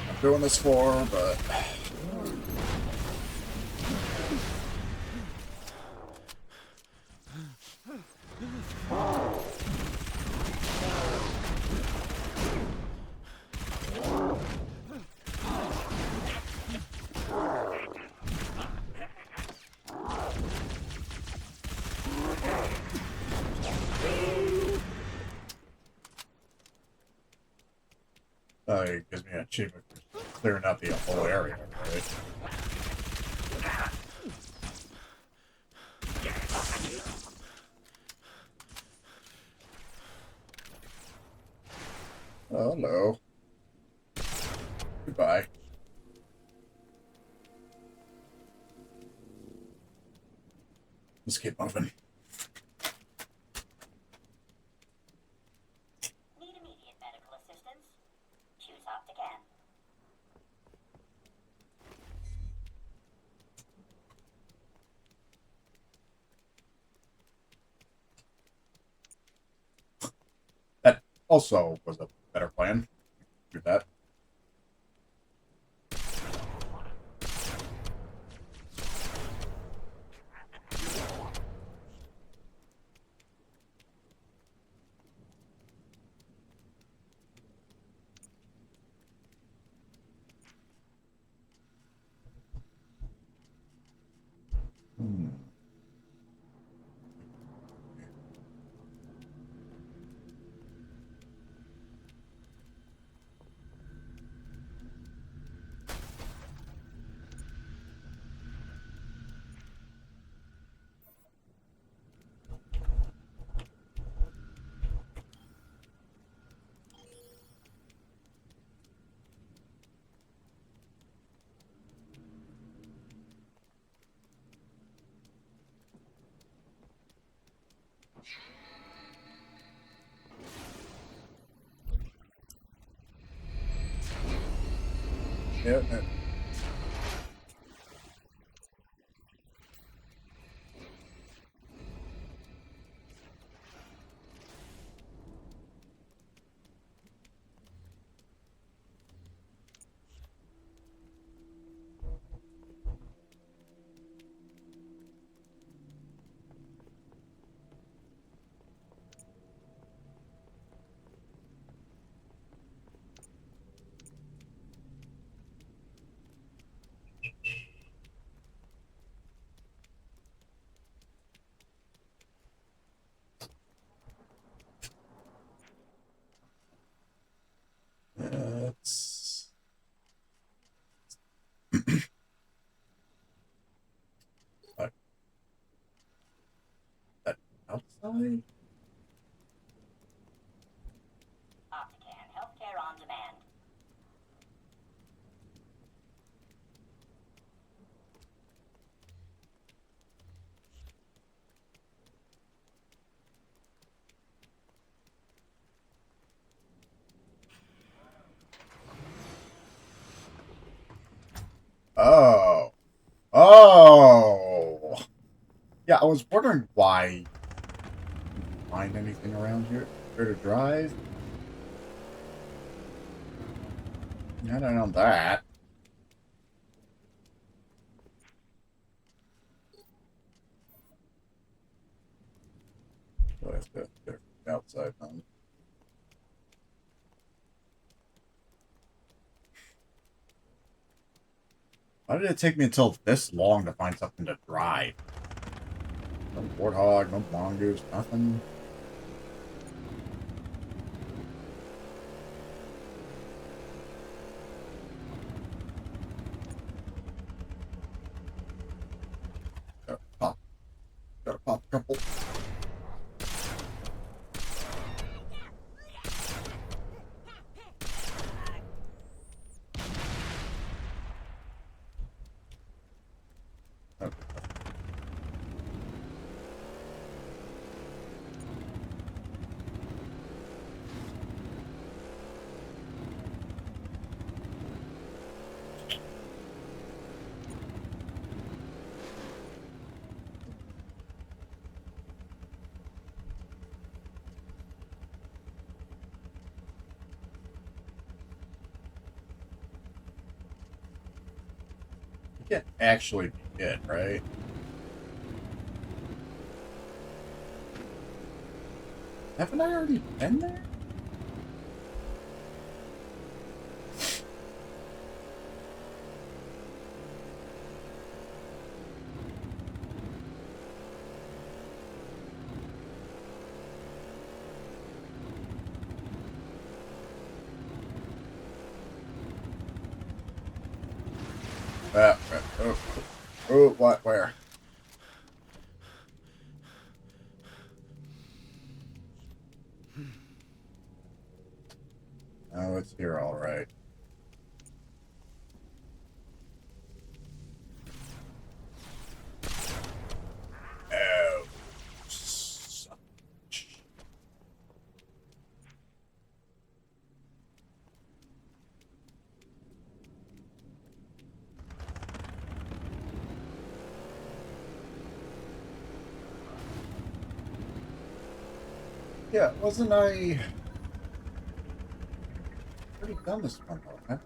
Speaker 6: I'm doing this for, but it gives me an achievement for clearing out the whole area, right? Oh, hello. Goodbye. Let's keep moving.
Speaker 8: Need immediate medical assistance? Choose Optican.
Speaker 6: That also was a better plan. Do that. Yeah. side?
Speaker 8: Optican, healthcare on demand.
Speaker 6: Oh. Oh. Yeah, I was wondering why. Find anything around here? Where to drive? I don't know that. So I have to go outside now. Why did it take me until this long to find something to drive? No warthog, no mongoose, nothing. Gotta pop a couple. Okay. Can't actually be it, right? Haven't I already been there? What? Where? Oh, it's here, all right. Oh, yeah, wasn't I already done this one though, huh?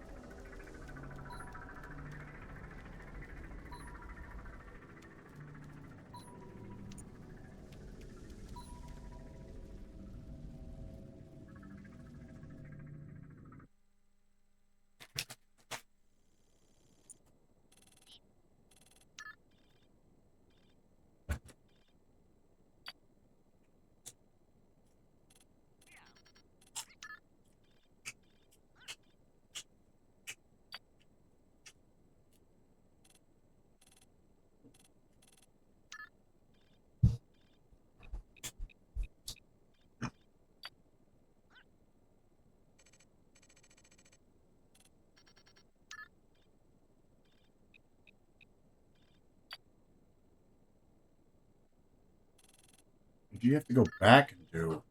Speaker 6: Did you have to go back and do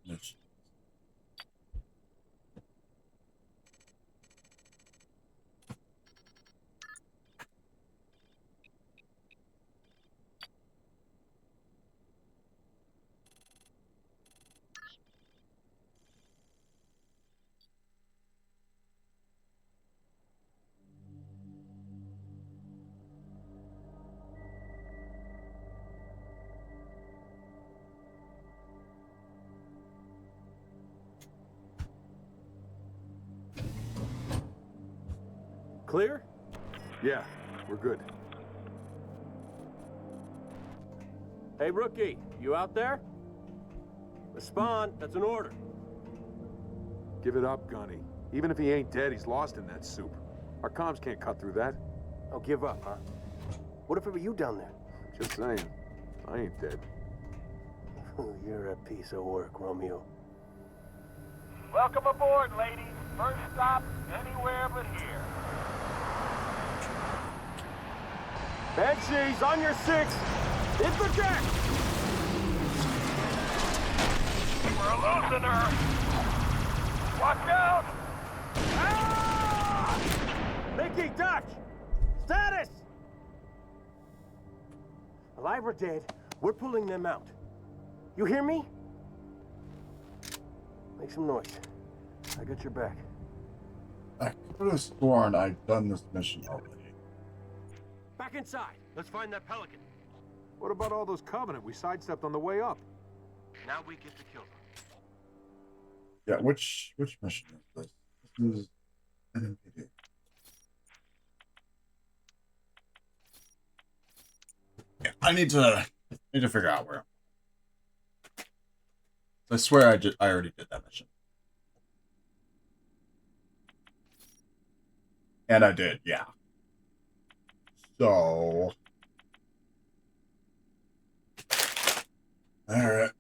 Speaker 6: this?
Speaker 1: Clear?
Speaker 7: Yeah, we're good.
Speaker 1: Hey, rookie, you out there? Respond, that's an order.
Speaker 7: Give it up, Gunny. Even if he ain't dead, he's lost in that soup. Our comms can't cut through that.
Speaker 1: Oh, give up, huh? What if it were you down there?
Speaker 7: Just saying. I ain't dead.
Speaker 1: You're a piece of work, Romeo.
Speaker 2: Welcome aboard, ladies. First stop, anywhere but here.
Speaker 1: Banshees, on your 6! Hit the deck!
Speaker 2: We're losing her. Watch out! Ah!
Speaker 1: Mickey, Dutch! Status! Alive or dead, we're pulling them out. You hear me? Make some noise. I got your back.
Speaker 6: I could have sworn I'd done this mission already.
Speaker 1: Back inside. Let's find that pelican.
Speaker 7: What about all those Covenant we sidestepped on the way up?
Speaker 1: Now we get to kill them.
Speaker 6: Yeah, which mission is this? This is NMPD. Yeah, I need to figure out where. I swear I already did that mission. And I did, yeah. So alright.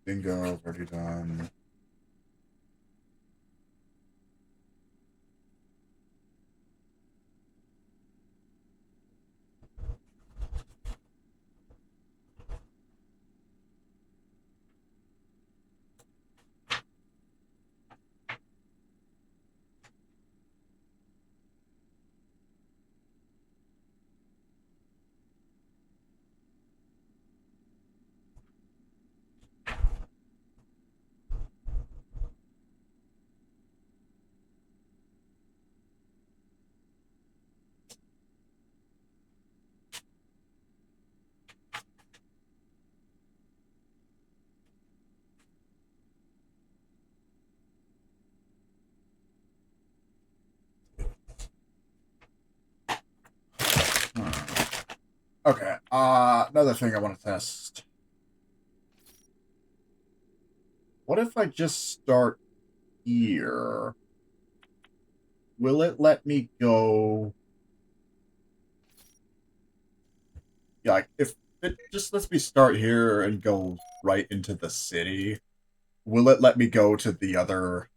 Speaker 6: Bingo, already done. Okay, another thing I want to test. What if I just start here? Will it let me go? Yeah, like, if it just lets me start here and go right into the city, will it let me go to the other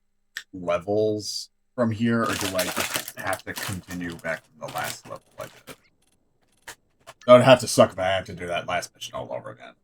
Speaker 6: levels from here, or do I just have to continue back from the last level I did? I would have to suck if I had to do that last mission all over again.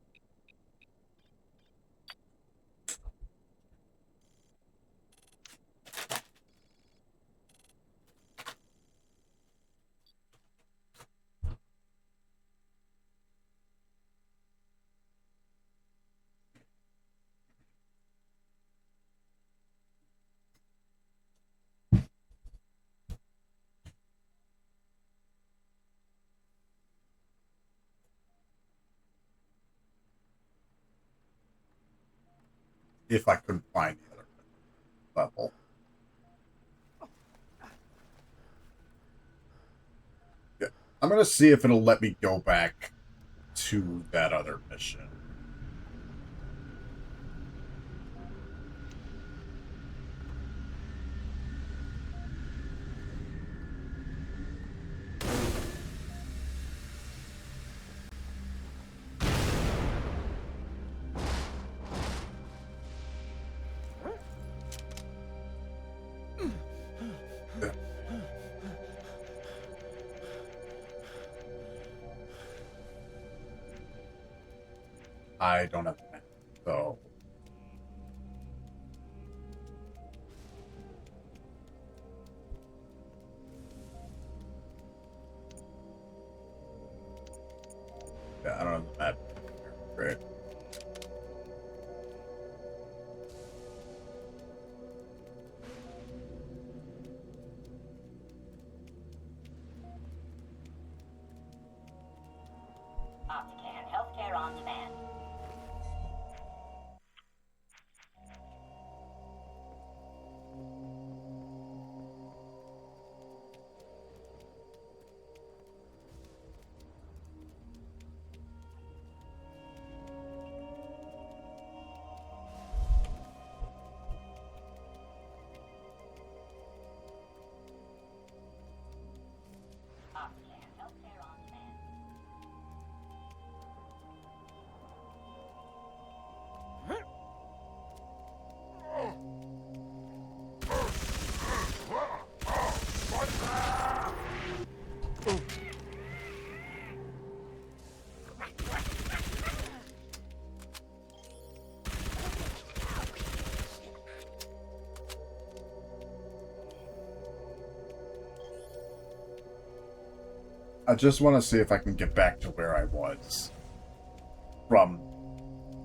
Speaker 6: If I couldn't find the other level. Yeah. I'm gonna see if it'll let me go back to that other mission. I don't have the map, so yeah, I don't have the map. Great.
Speaker 8: Optican, healthcare on demand.
Speaker 6: I just want to see if I can get back to where I was from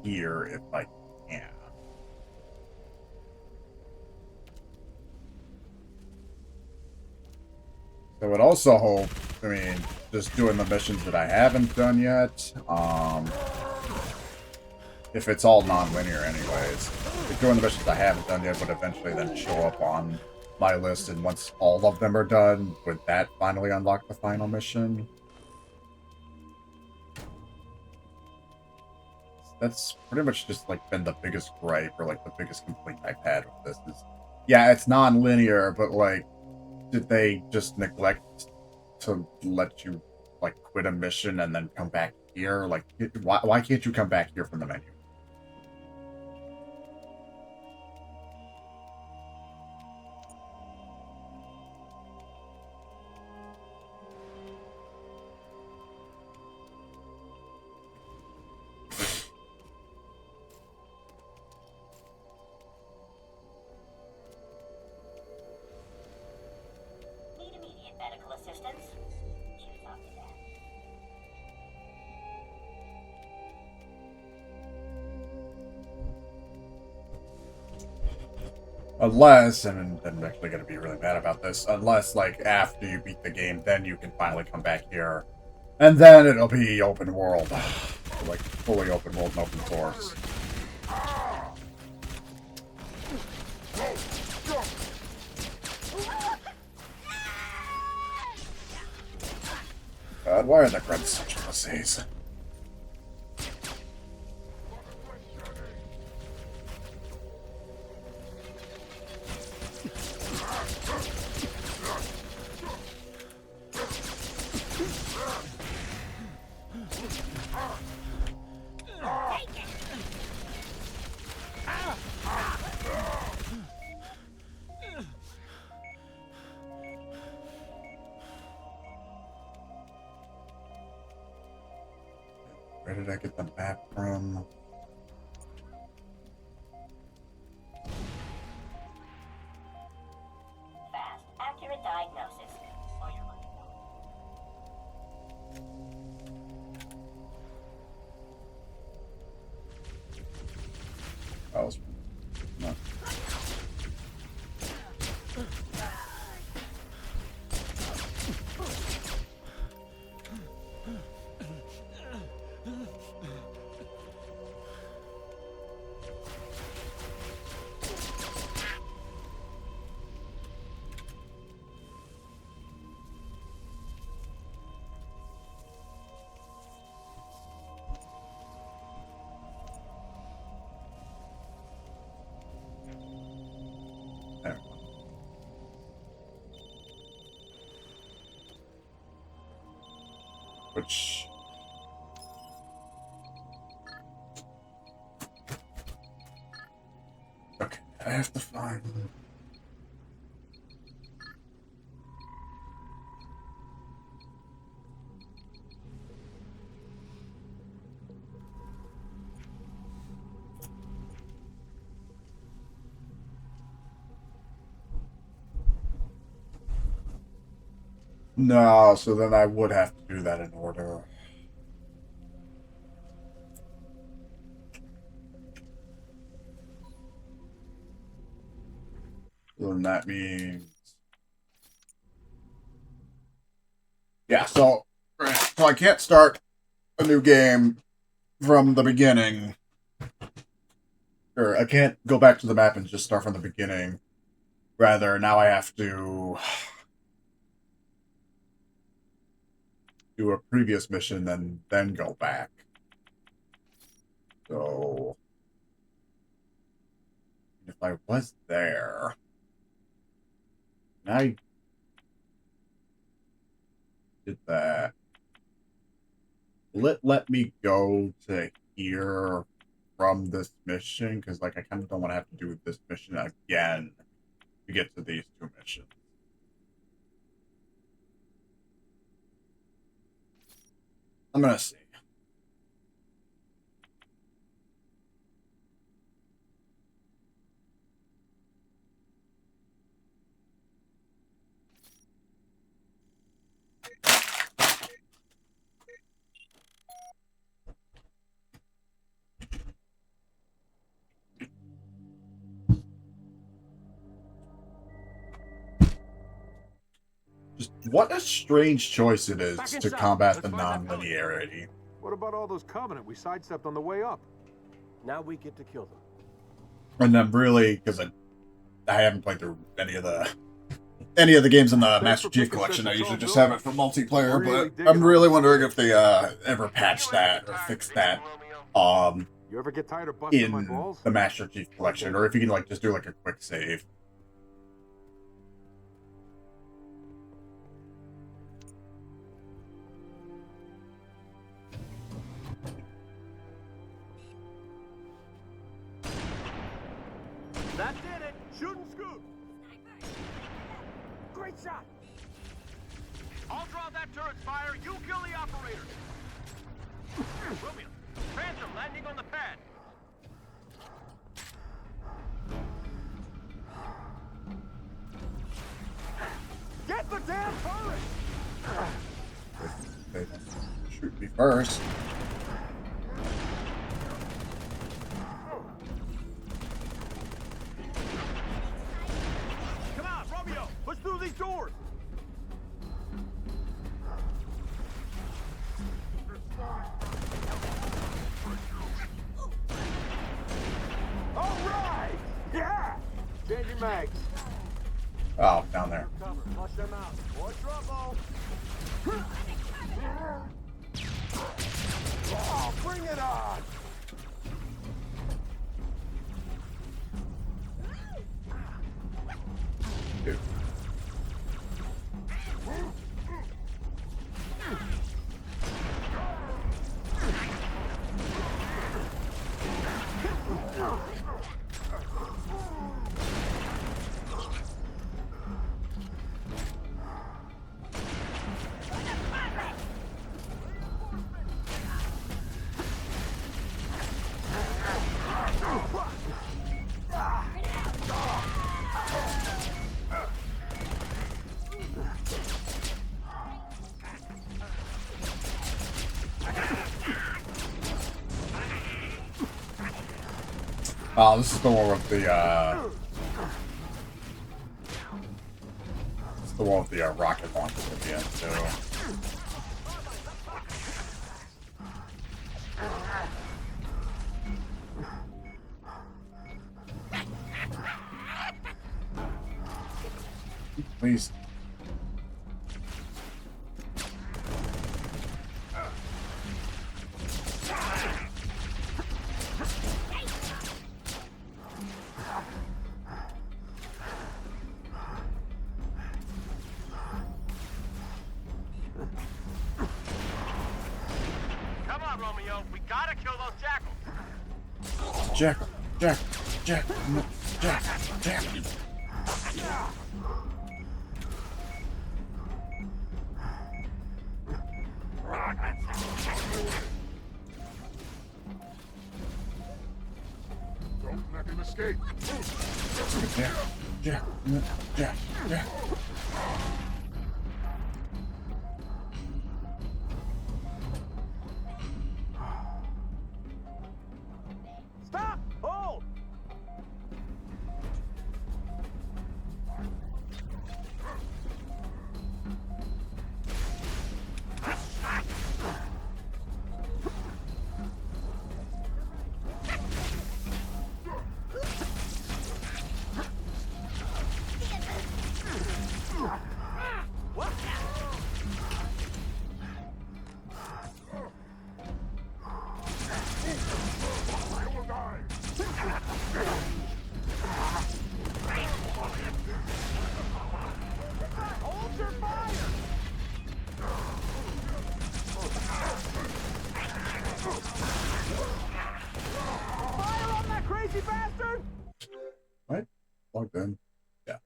Speaker 6: here, if I can. I would also hope, I mean, just doing the missions that I haven't done yet, if it's all non-linear anyways, if doing the missions I haven't done yet would eventually then show up on my list, and once all of them are done, would that finally unlock the final mission? That's pretty much just like been the biggest gripe, or like the biggest complaint I've had with this is, yeah, it's non-linear, but like, did they just neglect to let you like quit a mission and then come back here? Like, why can't you come back here from the menu?
Speaker 8: Need immediate medical assistance? Choose option.
Speaker 6: Unless, and I'm actually going to be really mad about this, unless, like, after you beat the game, then you can finally come back here. And then it'll be open world. Like, fully open world and open source. God, why are the grunts such pussies? Where did I get the map from?
Speaker 8: Fast, accurate diagnosis. Or you're looking
Speaker 6: Oh, it's not. There. Which... Okay, I have to find... No, so then I would have to do that in order. So then that means... Yeah, so I can't start a new game from the beginning. Or I can't go back to the map and just start from the beginning. Rather, now I have to do a previous mission and then go back. So if I was there, and I did that, will it let me go to here from this mission? Because like I kind of don't want to have to do this mission again to get to these two missions. I'm gonna see. What a strange choice it is
Speaker 1: Back
Speaker 6: to
Speaker 1: inside.
Speaker 6: combat the
Speaker 1: Let's find that
Speaker 6: non-linearity.
Speaker 7: What about all those Covenant we sidestepped on the way up?
Speaker 1: Now we get to kill them.
Speaker 6: And I'm really, because I haven't played through any of the games in the Master Chief Collection. I usually just have it for multiplayer, but I'm really wondering if they ever patched that or fixed that
Speaker 7: You ever get tired of busting my
Speaker 6: in
Speaker 7: balls?
Speaker 6: the Master Chief Collection, or if you can like just do like a quick save.
Speaker 1: That did it. Shoot and scoot. Great shot.
Speaker 2: I'll draw that turret's fire. You kill the operator. Romeo, Phantom landing on the pad.
Speaker 1: Get the damn turret.
Speaker 6: Shoot me first.
Speaker 1: Come on, Romeo. Push through these doors.
Speaker 7: All right! Yeah! Changing mags.
Speaker 6: Oh, down there.
Speaker 1: Cover. Flush them out. More trouble.
Speaker 7: Oh, bring it on!
Speaker 6: Dude. Oh, this is the one with the, this is the one with the, rocket launchers at the end, too. Please.
Speaker 2: Come on, Romeo. We gotta kill those jackals.
Speaker 6: Jack, Jack, Jack, Jack, Jack.
Speaker 7: Don't let him escape.
Speaker 6: Jack, Jack, Jack, Jack.
Speaker 1: Stop. Hold. Hold your fire. Fire on that crazy bastard.
Speaker 6: What? Plugged in. Yeah.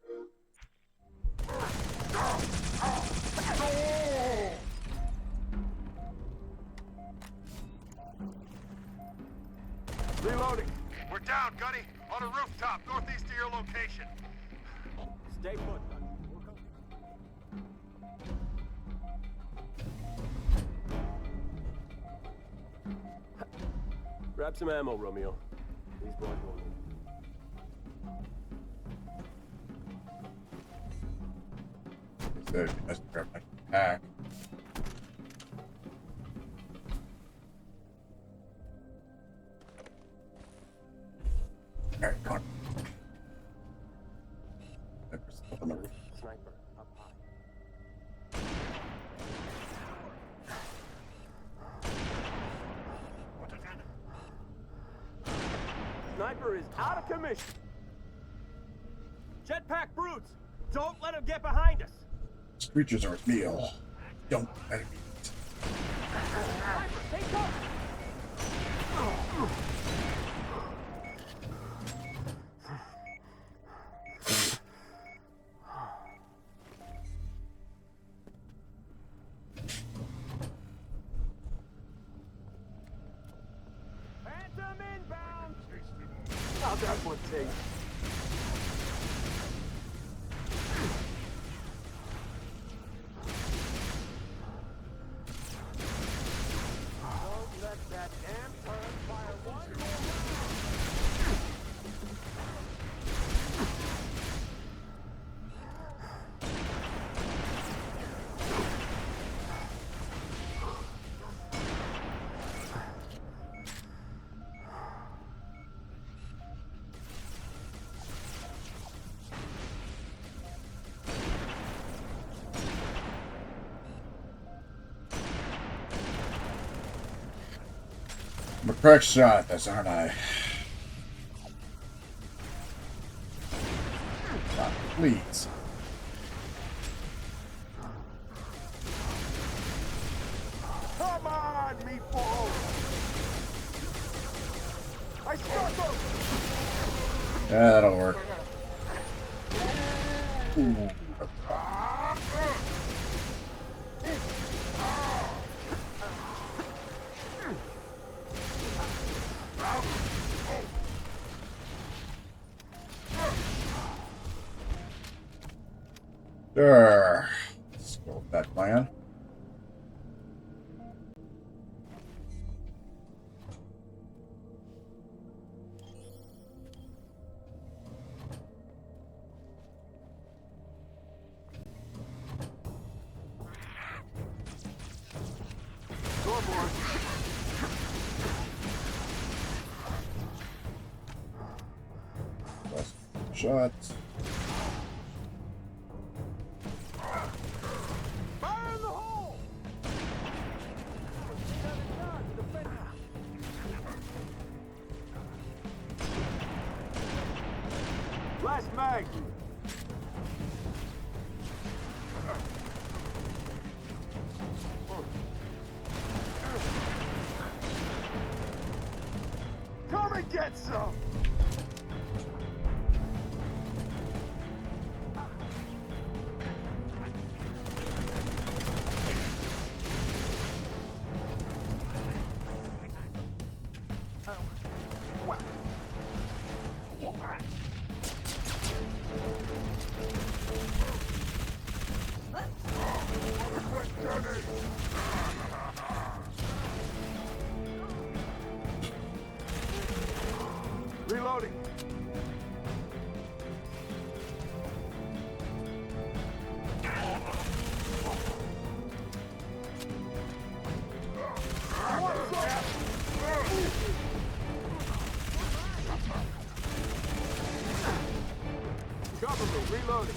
Speaker 7: Reloading.
Speaker 2: We're down, Gunny. On a rooftop, northeast of your location.
Speaker 1: Stay put, Dutch. We're coming. Grab some ammo, Romeo. These boys won't need it.
Speaker 6: Good. Let's grab my pack. Alright, come on.
Speaker 1: Sniper up high. Sniper is out of commission. Jetpack brutes, don't let him get behind us.
Speaker 6: These creatures are real. Don't let it be.
Speaker 1: Sniper, take cover. Phantom inbound.
Speaker 7: How'd that one taste?
Speaker 1: Don't let that damn turret fire one more round.
Speaker 6: I'm a correct shot at this, aren't I? God, please.
Speaker 7: Come on, meatball! I struck him!
Speaker 6: Yeah, that'll work. Ooh. Sure. Let's go with that plan.
Speaker 7: Scoreboard.
Speaker 6: Last shots.
Speaker 1: Fire in the hole!
Speaker 7: Last mag. Come and get some! Reloading. Cover me, reloading.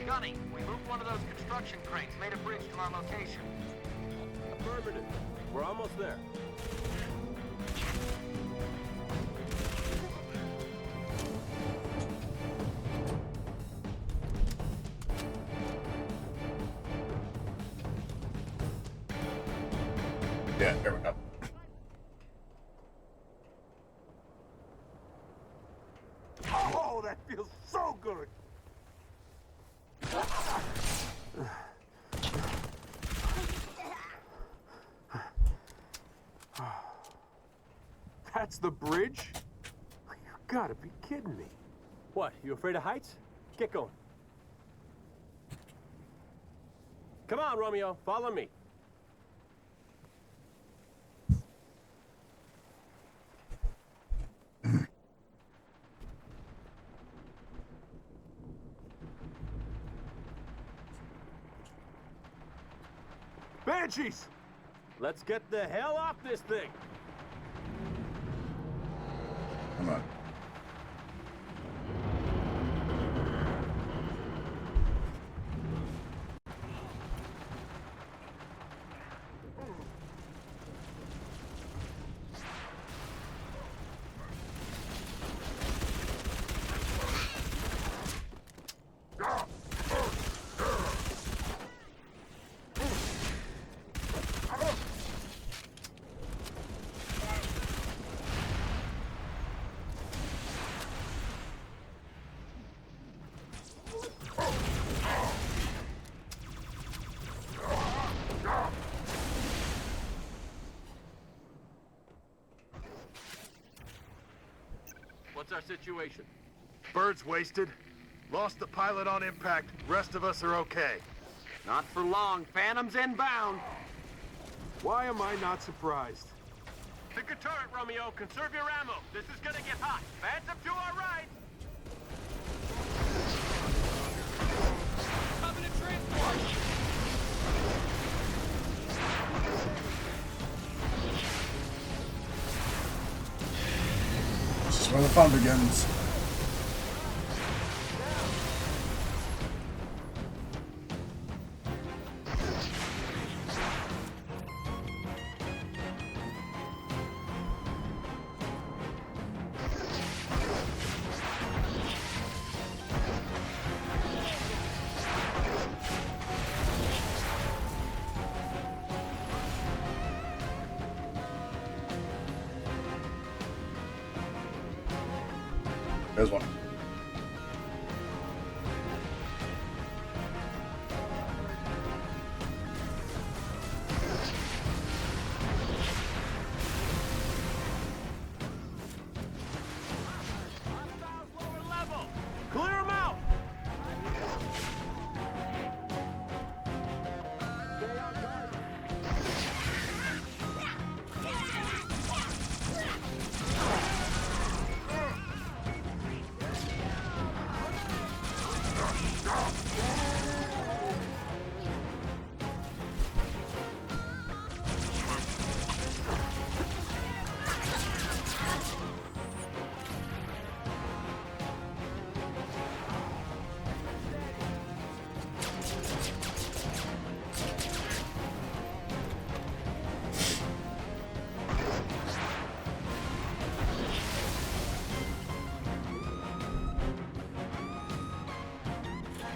Speaker 2: Gunny, we moved one of those construction cranes, made a bridge to our location.
Speaker 1: Affirmative. We're almost there.
Speaker 6: Yeah, there we go.
Speaker 7: Oh, that feels so good! That's the bridge? You gotta be kidding me.
Speaker 1: What, you afraid of heights? Get going. Come on, Romeo, follow me.
Speaker 7: Banshees!
Speaker 1: Let's get the hell off this thing.
Speaker 6: Come on.
Speaker 1: What's our situation?
Speaker 7: Bird's wasted. Lost the pilot on impact. Rest of us are okay.
Speaker 1: Not for long. Phantom's inbound.
Speaker 7: Why am I not surprised?
Speaker 1: Pick a turret, Romeo. Conserve your ammo. This is gonna get hot. Phantom to our right. Covenant transport.
Speaker 6: This is where the fun begins. There's one.
Speaker 1: Lower level. Clear 'em out.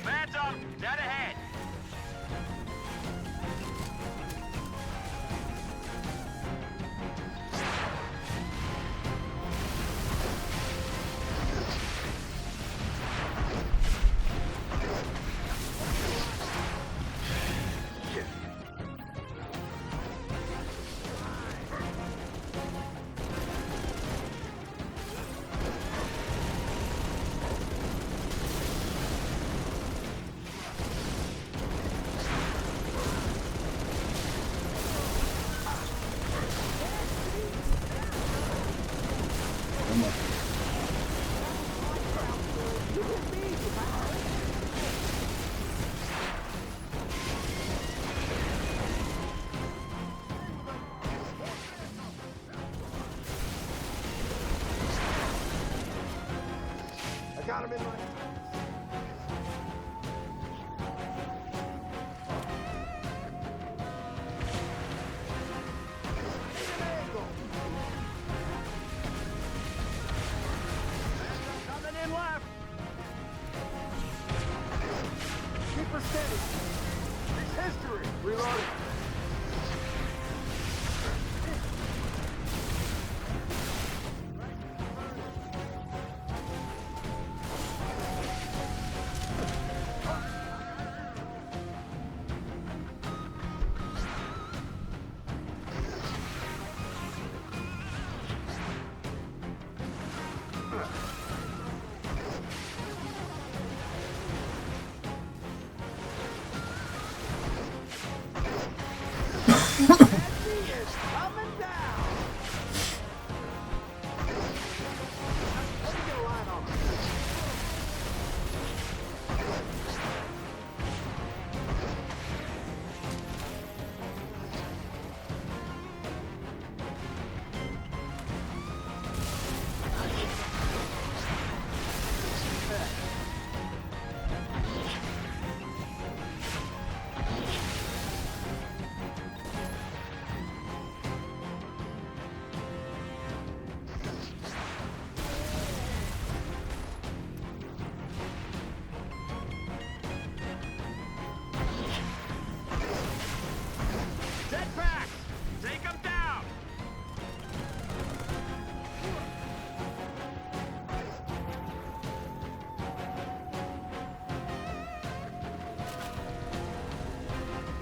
Speaker 1: Phantom, dead ahead.
Speaker 6: Come on.
Speaker 7: I got him in my...
Speaker 1: Coming in left.
Speaker 7: Keep her steady. It's history. Reloading.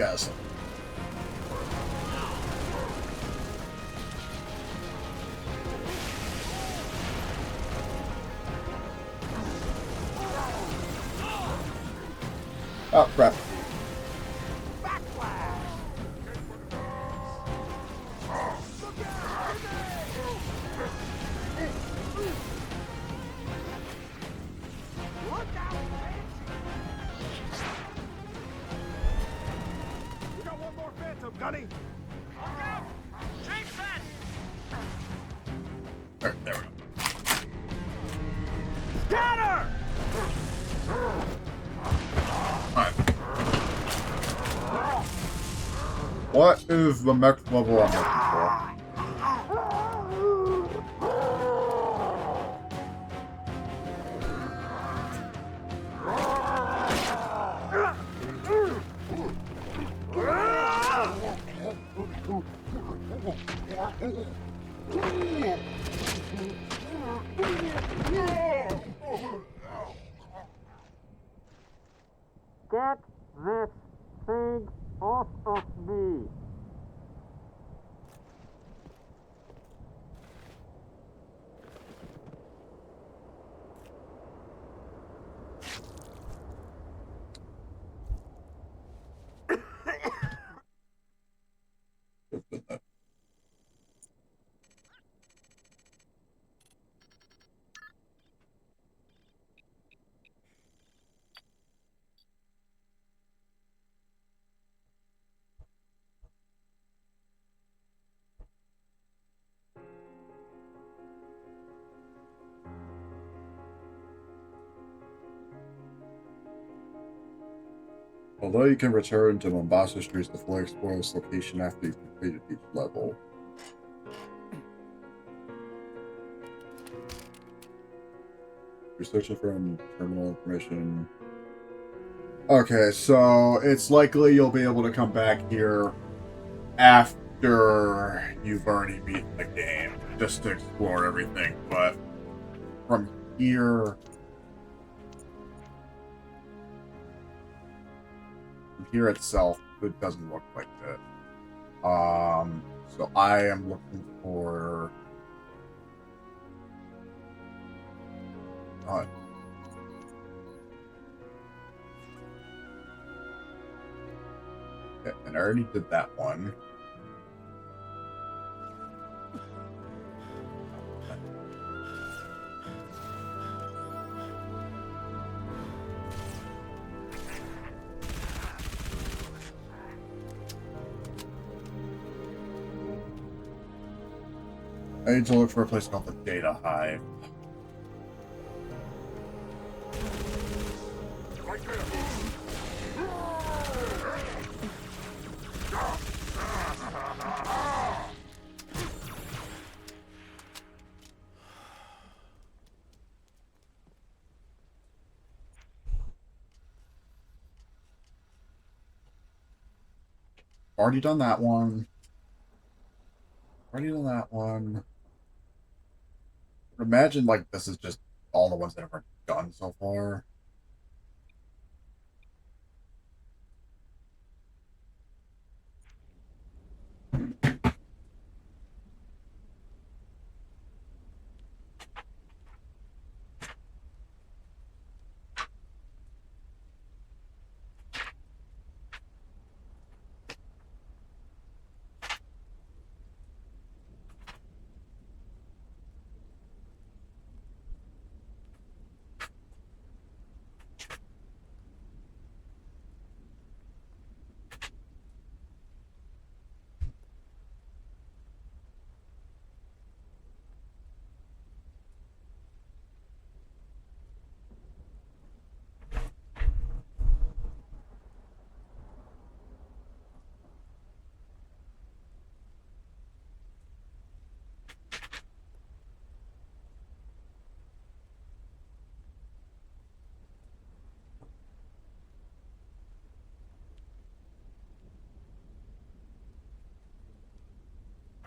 Speaker 6: guess. Oh, crap.
Speaker 7: Gunny!
Speaker 6: There we go.
Speaker 7: Scatter!
Speaker 6: Alright. What is the next level I'm looking for?
Speaker 1: Get this thing off of me.
Speaker 6: Although you can return to Mombasa Streets to fully explore this location after you've completed each level. You're searching for terminal information. Okay, so it's likely you'll be able to come back here after you've already beaten the game, just to explore everything, but from here... Here itself, it doesn't look like it. So I am looking for... yeah, and I already did that one. I need to look for a place called the Data Hive. Already done that one. Already done that one. Imagine, like, this is just all the ones that I've done so far.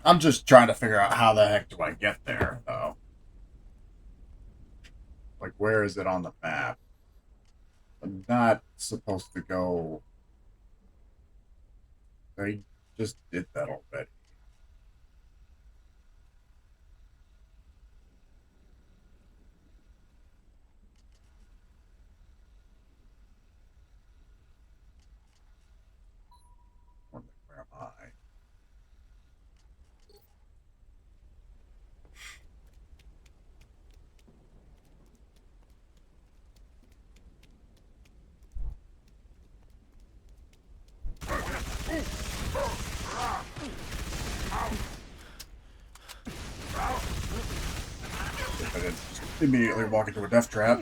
Speaker 6: I'm just trying to figure out how the heck do I get there, though. Like, where is it on the map? I'm not supposed to go... I just did that already. Where am I? I didn't just immediately walk into a death trap.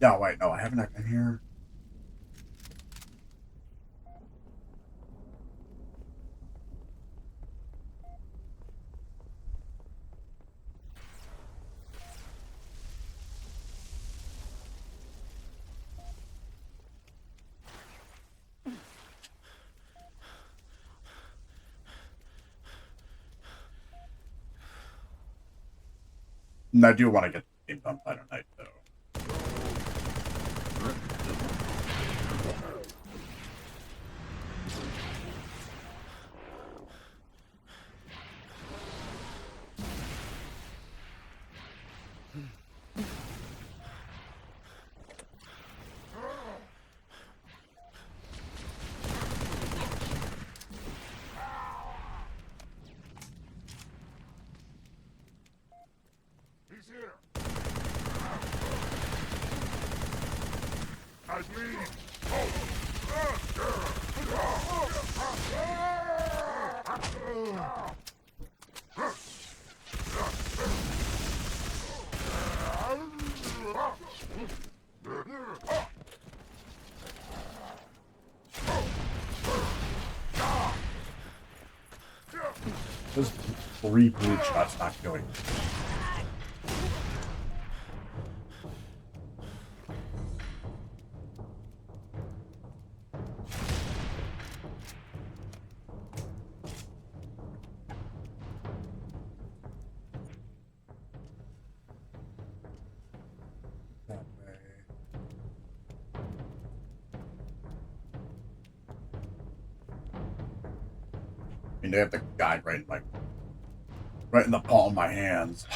Speaker 6: Yeah, wait, no, I haven't been here. And I do want to get the game done by tonight, though.
Speaker 7: He's here. I lead.
Speaker 6: Those 3 blue shots not killing. That way. I mean, they have the guide right in the palm of my hands.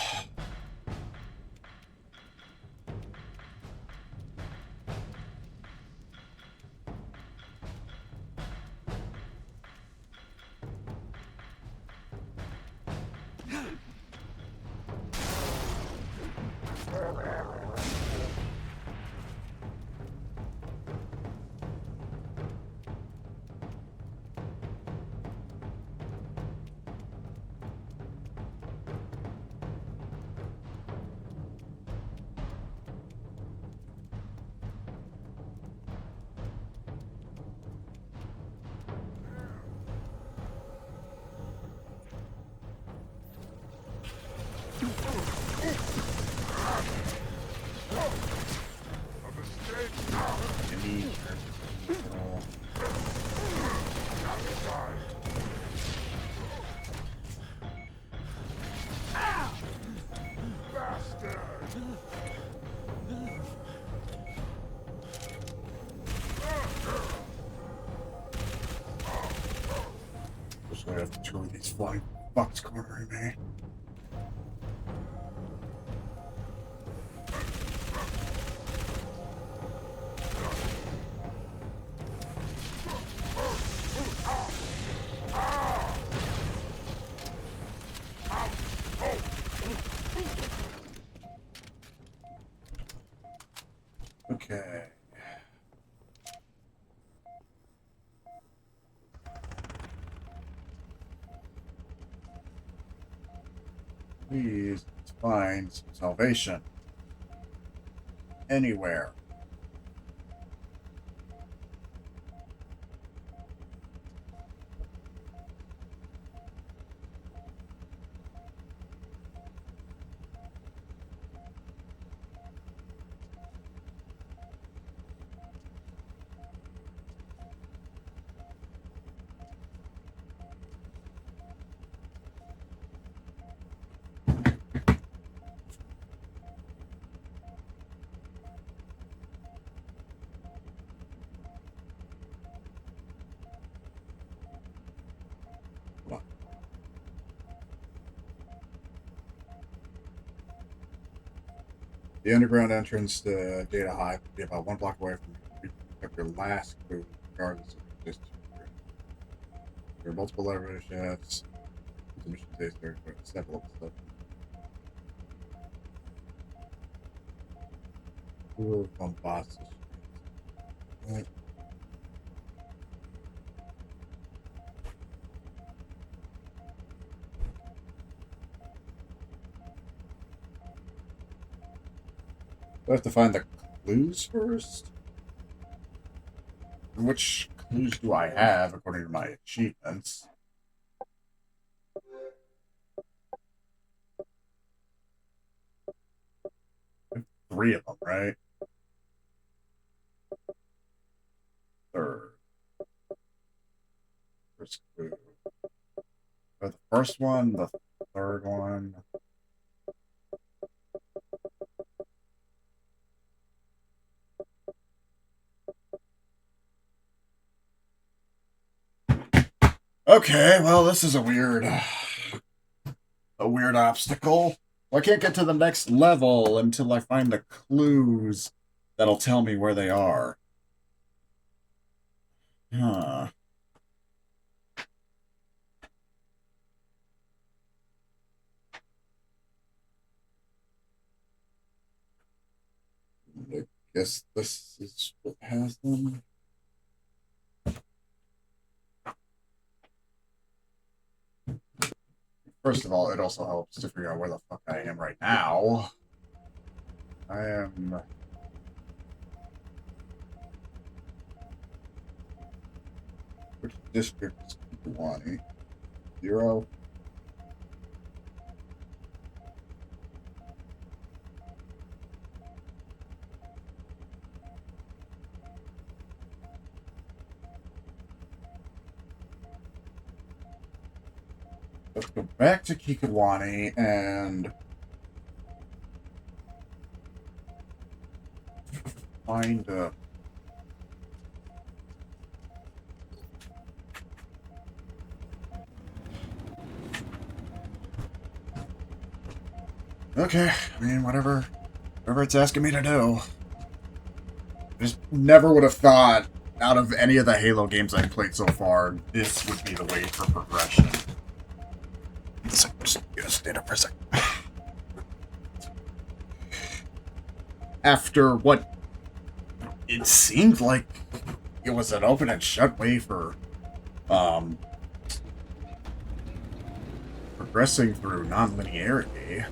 Speaker 6: So I have 2 of these flying fucks cornering me. Okay. Please find some salvation. Anywhere. The underground entrance to Data Hive will be about 1 block away from you. Pick up your last clue, regardless of the distance. There are multiple elevator shafts. The mission takes there for several stuff. Tour from Boston Street. Do I have to find the clues first? Which clues do I have according to my achievements? I have 3 of them, right? Third. First clue. Or the first one, the third one. Okay, well, this is a weird obstacle. I can't get to the next level until I find the clues that'll tell me where they are. Huh. I guess this is what has them. First of all, it also helps to figure out where the fuck I am right now. I am... Which district is Kiwani? 0? Let's go back to Kikiwani and find okay, I mean, whatever it's asking me to do. I just never would have thought, out of any of the Halo games I've played so far, this would be the way for progression. Just stand up for a second. After what it seemed like it was an open and shut way for progressing through non-linearity.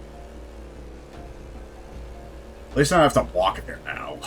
Speaker 6: At least I don't have to walk in there now.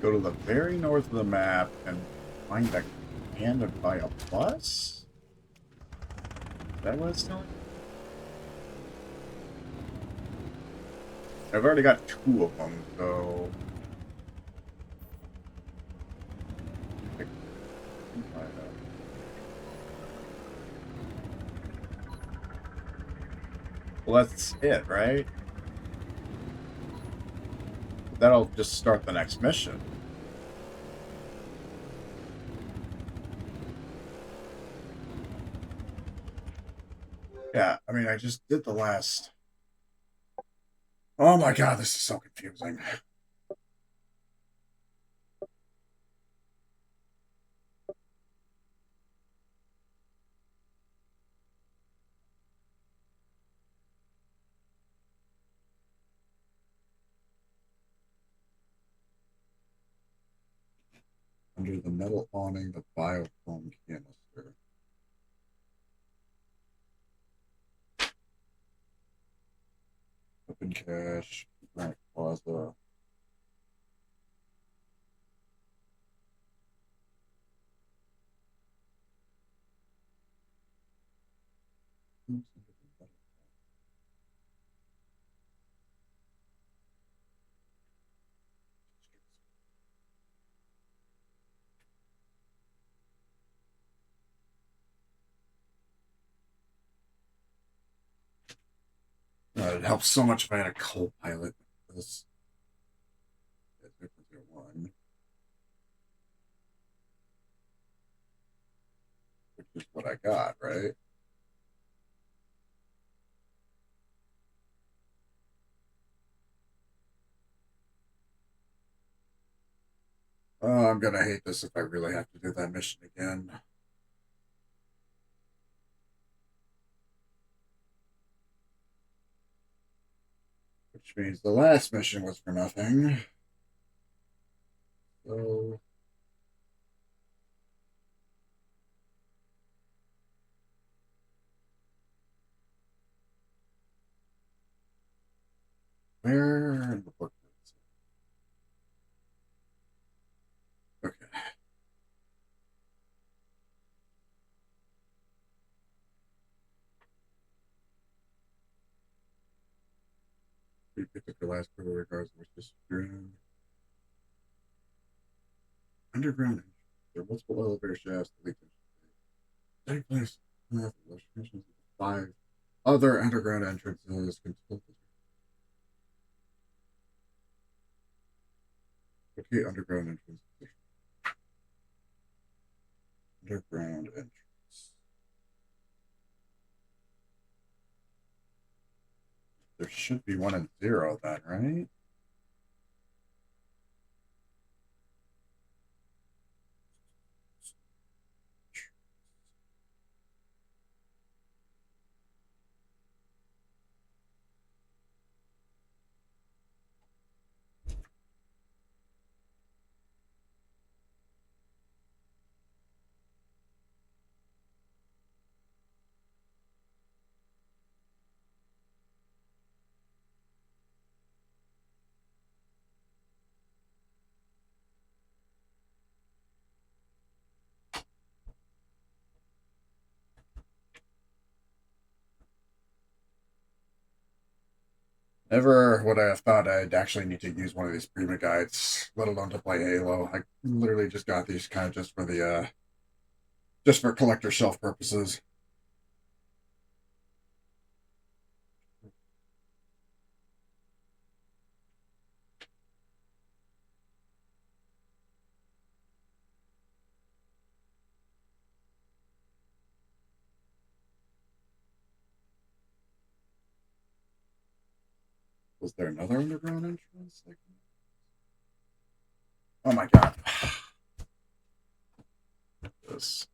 Speaker 6: Go to the very north of the map and find a can to buy a bus? Is that what it's telling me? I've already got 2 of them, so... Well, that's it, right? That'll just start the next mission. Yeah, I mean, I just did the last... Oh my god, this is so confusing. Under the metal awning, the biofilm canister. cache. Right, plaza. It helps so much if I had a co-pilot. This 1, which is what I got, right? Oh, I'm gonna hate this if I really have to do that mission again. Which means the last mission was for nothing. So... where in the book is it? Okay. We picked up the last privilege cars which is underground. There are multiple elevator shafts that lead to any place. 5 other underground entrances. Okay, underground entrance. Underground entrance. There should be 1 and 0 then, right? Never would I have thought I'd actually need to use one of these Prima guides, let alone to play Halo. I literally just got these kind of just for the, just for collector shelf purposes. Was there another underground entrance? Oh my god. This.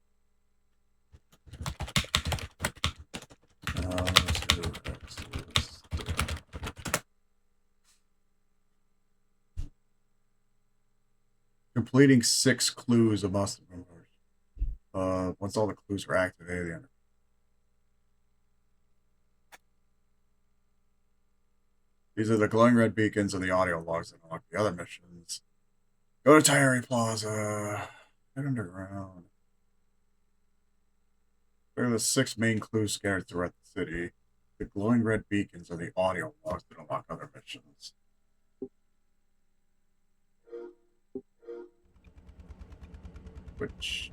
Speaker 6: Completing 6 clues of must once all the clues are activated. These are the glowing red beacons and the audio logs that unlock the other missions. Go to Tyree Plaza. Head underground. There are the 6 main clues scattered throughout the city. The glowing red beacons are the audio logs that unlock other missions. Which...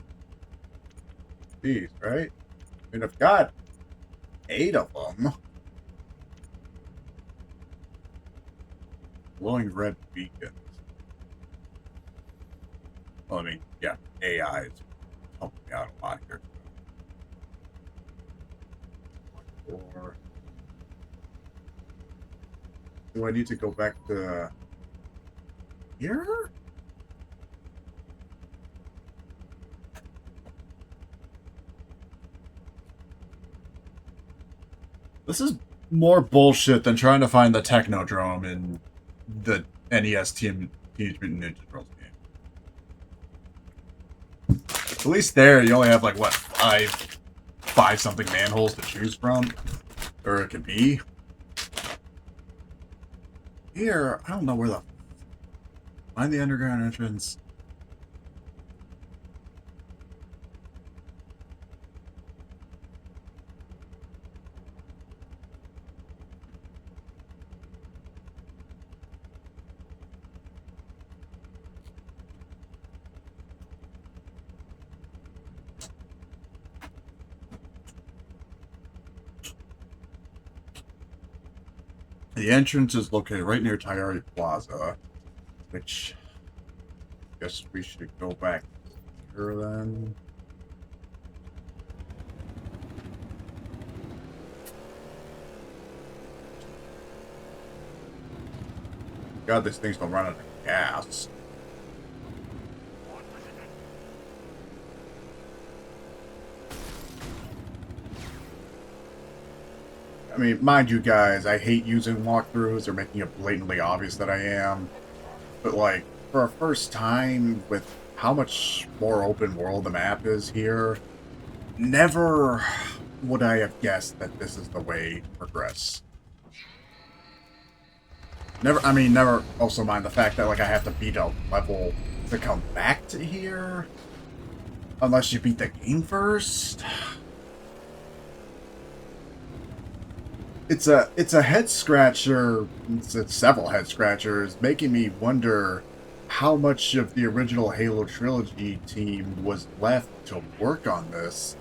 Speaker 6: these, right? I mean, I've got 8 of them. Glowing red beacons. Well, I mean, yeah, AI is helping me out a lot here. Or do I need to go back to here? This is more bullshit than trying to find the Technodrome in the NES Teenage Mutant Ninja Turtles game. At least there, you only have like what, five something manholes to choose from, or it could be. here, I don't know where the... Find the underground entrance. The entrance is located right near Tayari Plaza, which I guess we should go back here then. God, these things don't run out of gas. I mean, mind you guys, I hate using walkthroughs or making it blatantly obvious that I am. But like, for a first time, with how much more open world the map is here, never would I have guessed that this is the way to progress. Never also mind the fact that like I have to beat a level to come back to here. Unless you beat the game first. It's a head scratcher. It's several head scratchers, making me wonder how much of the original Halo trilogy team was left to work on this,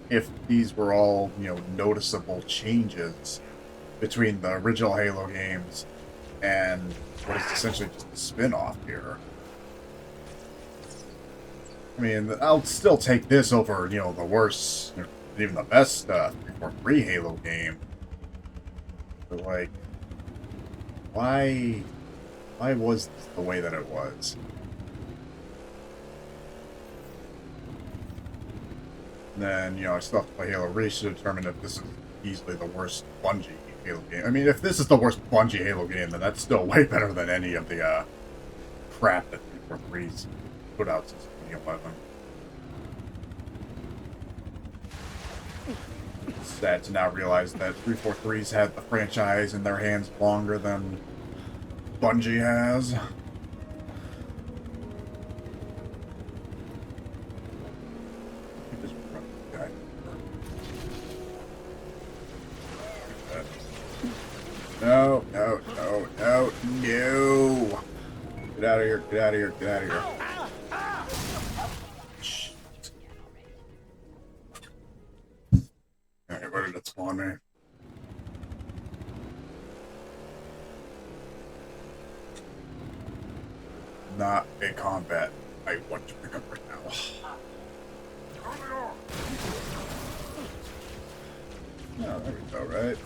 Speaker 6: if these were all, you know, noticeable changes between the original Halo games and what is essentially just a spin-off here. I mean, I'll still take this over, you know, the worst, even the best 343 Halo game. But like, why was this the way that it was? And then, you know, I still have to play Halo Reach to determine if this is easily the worst Bungie Halo game. I mean, if this is the worst Bungie Halo game, then that's still way better than any of the crap that 343's put out since 2011. Sad to now realize that 343's had the franchise in their hands longer than Bungie has. No. Get out of here, get out of here, get out of here. Alright, where did it spawn me? Not a combat I want to pick up right now. Oh, there we go, right?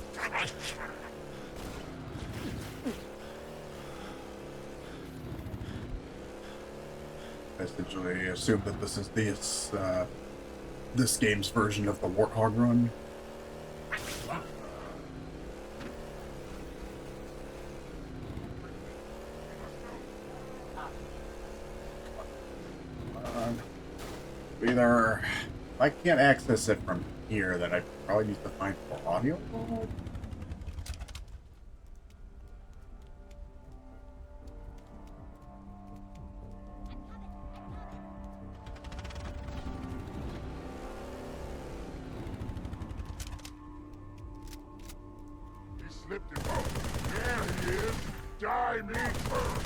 Speaker 6: I essentially assume that this is this game's version of the Warthog run. Either if I can't access it from here, then I probably need to find the audio log.
Speaker 9: He slipped him out. There he is. Die me first.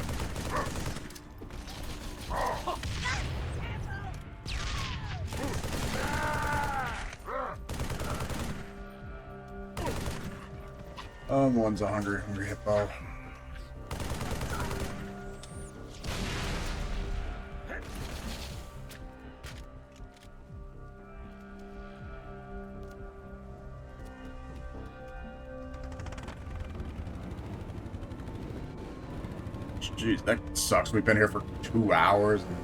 Speaker 6: One's a hungry hippo. Jeez, that sucks. We've been here for 2 hours. And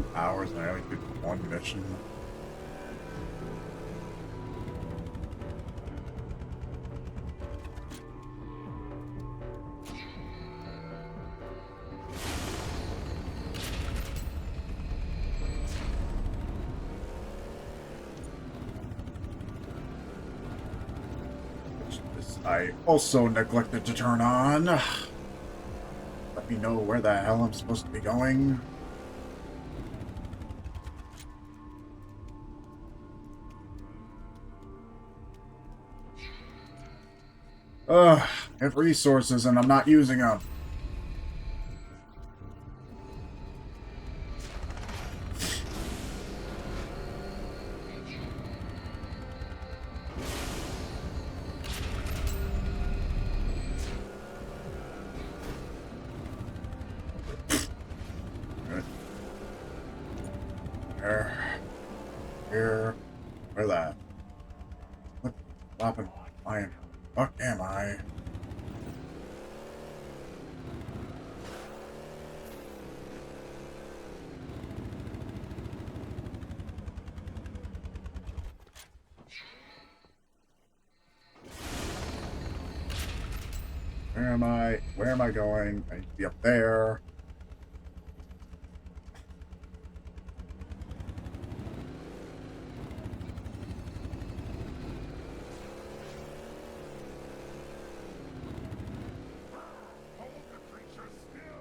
Speaker 6: 2 hours and I only did one mission. I also neglected to turn on. Let me know where the hell I'm supposed to be going. I have resources and I'm not using them. Here. Where that? What flopping flying? Fuck am I? Where am I? Where am I going? I need to be up there.
Speaker 9: Hold the creature still.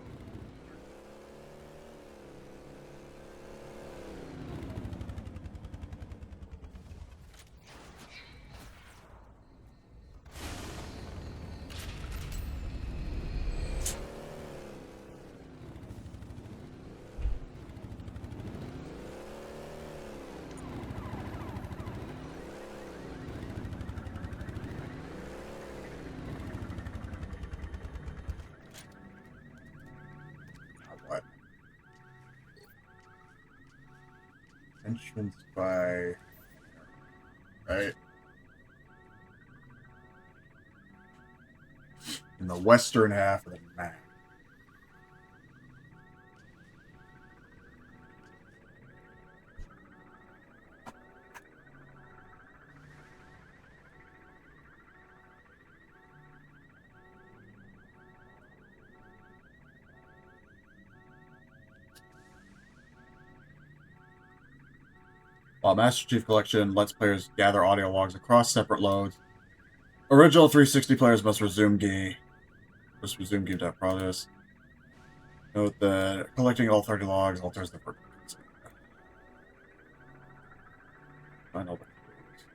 Speaker 6: What? Entrance by... Right. In the western half of the map. While Master Chief Collection lets players gather audio logs across separate loads, original 360 players must resume game progress. Note that collecting all 30 logs alters the frequency. Find all the clues.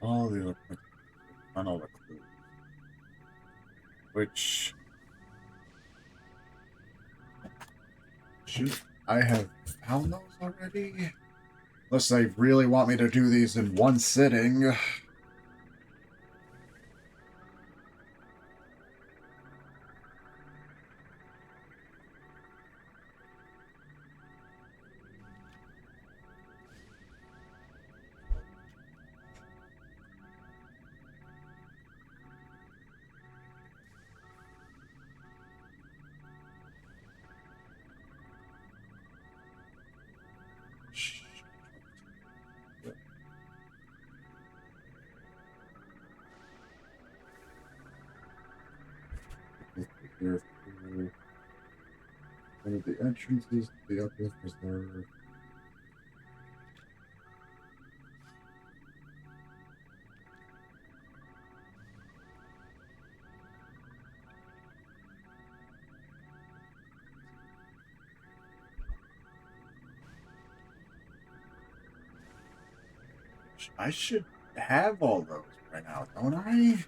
Speaker 6: All the other points. Find all the clues. Which... Shoot, I have found those already? Unless they really want me to do these in one sitting. One of the entrances to the uplift reserve. I should have all those right now, don't I?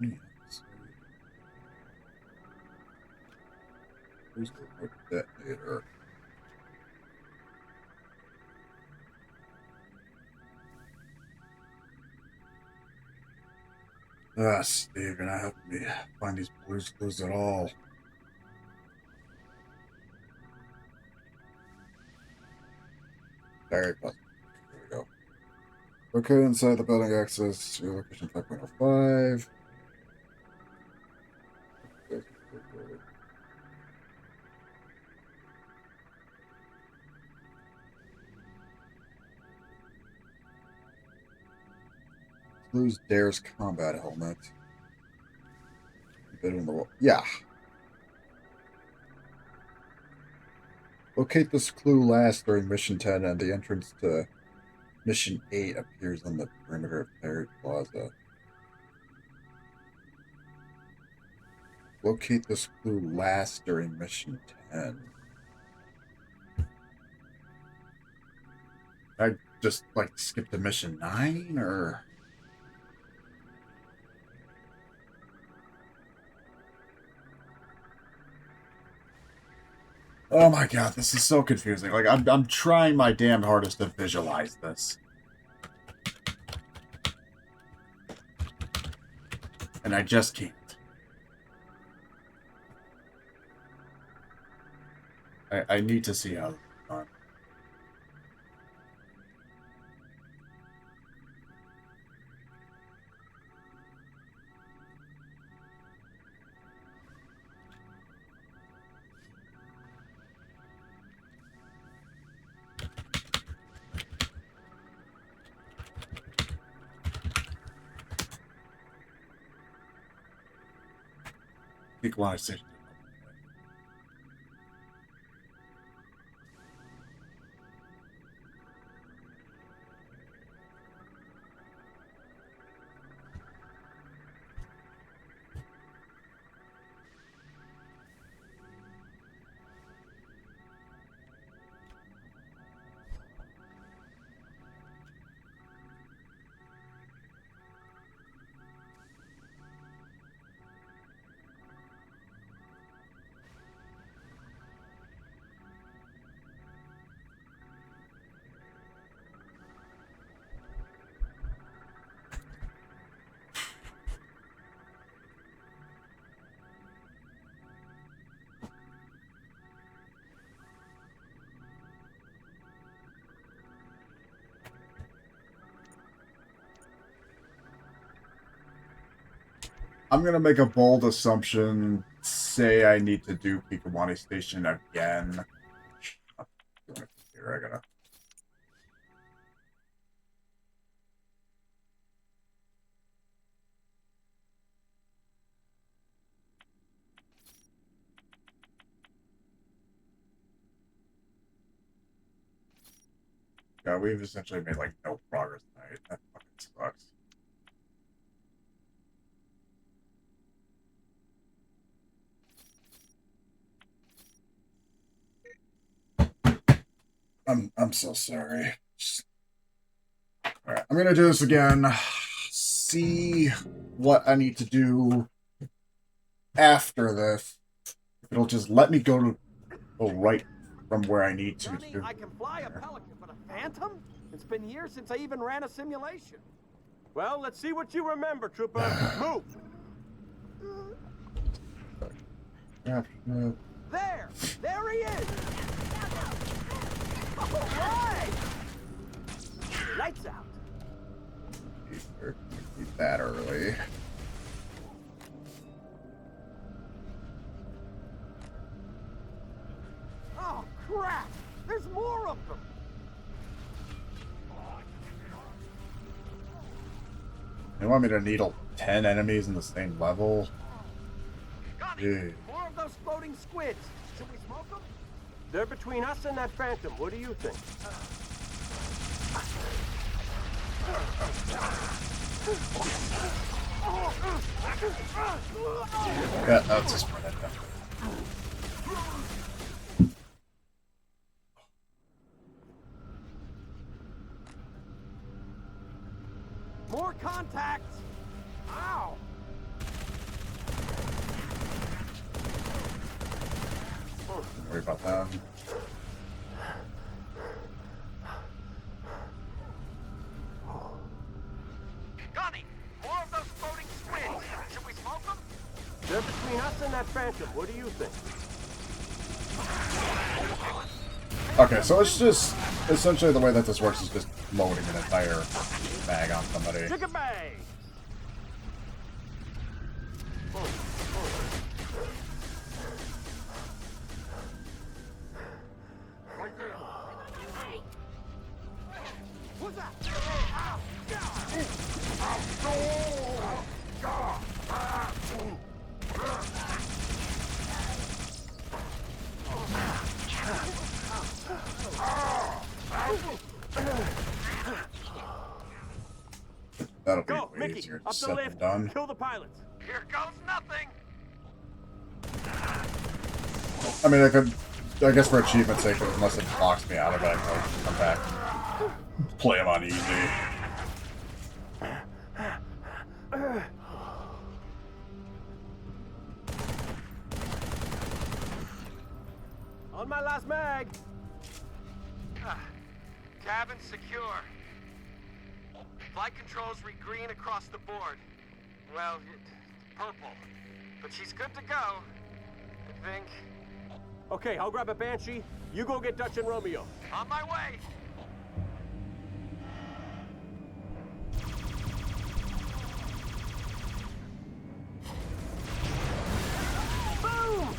Speaker 6: Yes. Where's the detonator? Ah, Steve, you're not helping me find these blues clues at all. Very puzzle. Here we go. Okay, inside the building access to location 5.05. Clues Dare's combat helmet. Bit in the wall. Yeah. Locate this clue last during Mission 10, and the entrance to Mission 8 appears on the perimeter of Parrot Plaza. Locate this clue last during Mission 10. I just, like, skip to Mission 9, or... Oh my god, this is so confusing. Like, I'm trying my damn hardest to visualize this. And I just can't. I need to see how this is done. Equalization. I'm gonna make a bold assumption. Say I need to do Pikawani Station again. Here, I gotta. Yeah, we've essentially made like no progress tonight. That fucking sucks. I'm so sorry. Alright, I'm gonna do this again. See what I need to do after this. It'll just let me go right from where I need to.
Speaker 4: Johnny, I can fly a Pelican, but a Phantom? It's been years since I even ran a simulation.
Speaker 1: Well, let's see what you remember, Trooper. Move!
Speaker 4: There! There he is! All right! Lights out.
Speaker 6: Keep that early.
Speaker 4: Oh, crap! There's more of them!
Speaker 6: You want me to needle 10 enemies in the same level?
Speaker 4: Johnny, more of those floating squids. Should we smoke them?
Speaker 1: They're between us and that Phantom. What do you think?
Speaker 6: Yeah, that's just part of that.
Speaker 4: More contacts! Ow!
Speaker 6: Don't worry about that.
Speaker 2: Gunny, more of those floating squids. Should we smoke them?
Speaker 1: They're between us and that Phantom. What do you think?
Speaker 6: Okay, so it's just essentially the way that this works is just loading an entire bag on somebody.
Speaker 1: Chicken bag!
Speaker 4: What's that? Ow!
Speaker 6: That'll be
Speaker 1: Go,
Speaker 6: way
Speaker 1: Mickey,
Speaker 6: easier
Speaker 1: up
Speaker 6: to
Speaker 1: the
Speaker 6: set
Speaker 1: lift.
Speaker 6: than done.
Speaker 1: Kill the pilots.
Speaker 2: Here goes nothing.
Speaker 6: I mean, I guess for achievement's sake, unless it blocks me out of it, I'll come back. Play them on easy.
Speaker 1: On my last mag.
Speaker 2: Cabin secure. Flight controls read green across the board. Well, purple. But she's good to go, I think.
Speaker 1: Okay, I'll grab a Banshee. You go get Dutch and Romeo.
Speaker 2: On my way.
Speaker 1: Boom!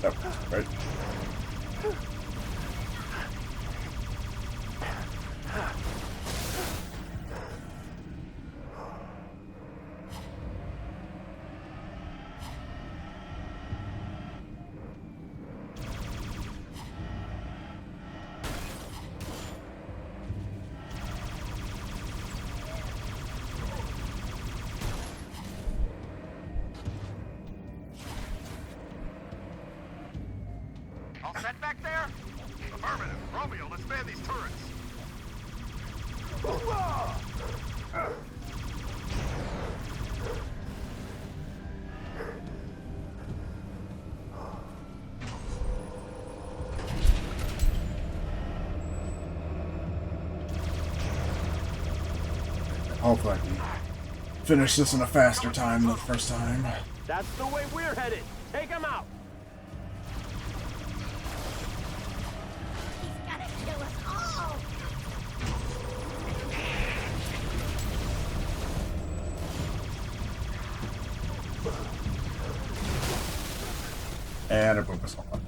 Speaker 6: Yep, right.
Speaker 2: All set back there? Affirmative. Romeo, let's man these turrets.
Speaker 6: Hopefully I can finish this in a faster time than the first time.
Speaker 1: That's the way we're headed. Take them out.
Speaker 8: He's gonna kill us all!
Speaker 6: And I broke this one.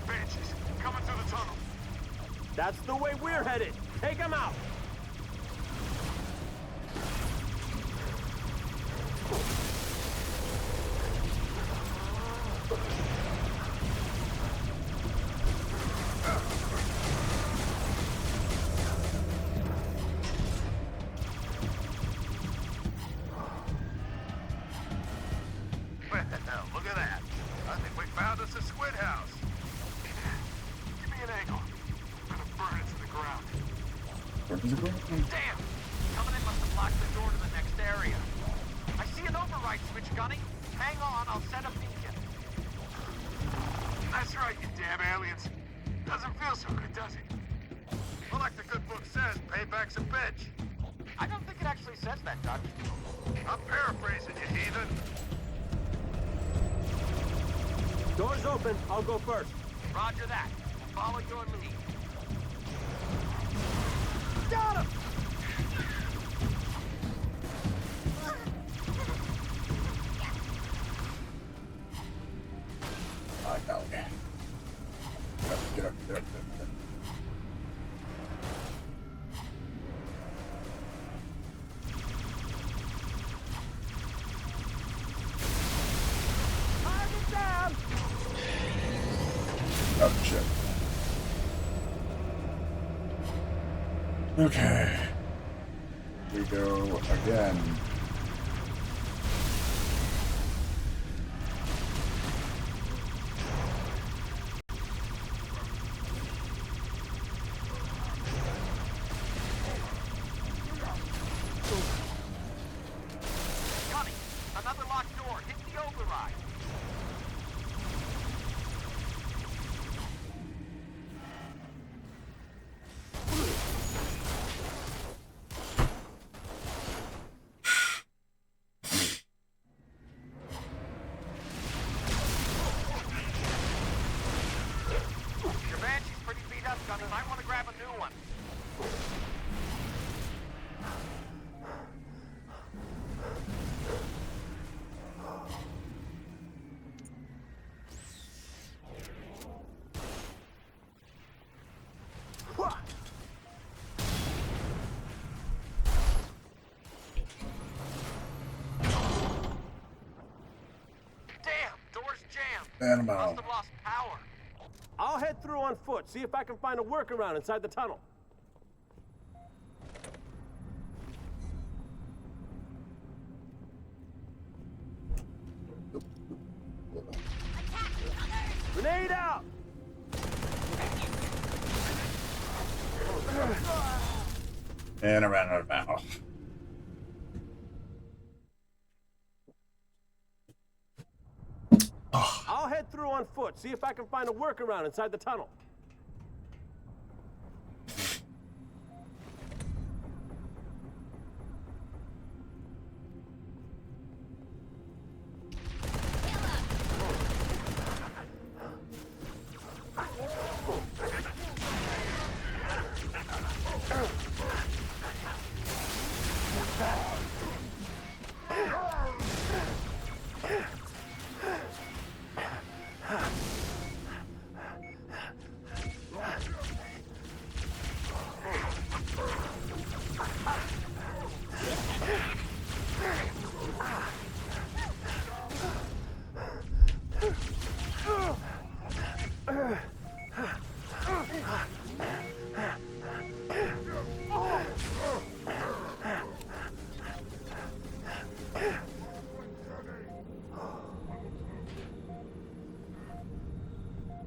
Speaker 2: Banshees, coming through the tunnel.
Speaker 1: That's the way we're headed. Take them out.
Speaker 2: Well, look at that. I think we found us a squid house. Give me an angle. I'm gonna burn it to the ground.
Speaker 6: Where does it go?
Speaker 2: Damn! Coming in must have blocked the door to the next area. I see an override switch, Gunny. Hang on, I'll set a beacon. That's right, you damn aliens. Doesn't feel so good, does it? Well, like the good book says, payback's a bitch. I don't think it actually says that, Dutch. I'm paraphrasing, you heathen.
Speaker 1: Doors open. I'll go first.
Speaker 2: Roger that. Follow your lead.
Speaker 1: Got him!
Speaker 6: I got it. Get up, get up, get up, get up.
Speaker 1: Target down!
Speaker 6: Oh, shit. Okay. We go again.
Speaker 2: Gunny, another locked door. Hit the override. Your Banshee's pretty beat up, Gunny. Might want to grab a new one.
Speaker 6: Animal.
Speaker 2: Must have lost power.
Speaker 1: I'll head through on foot, see if I can find a workaround inside the tunnel. Grenade out!
Speaker 6: And I ran out of ammo.
Speaker 1: I'll head through on foot, see if I can find a workaround inside the tunnel.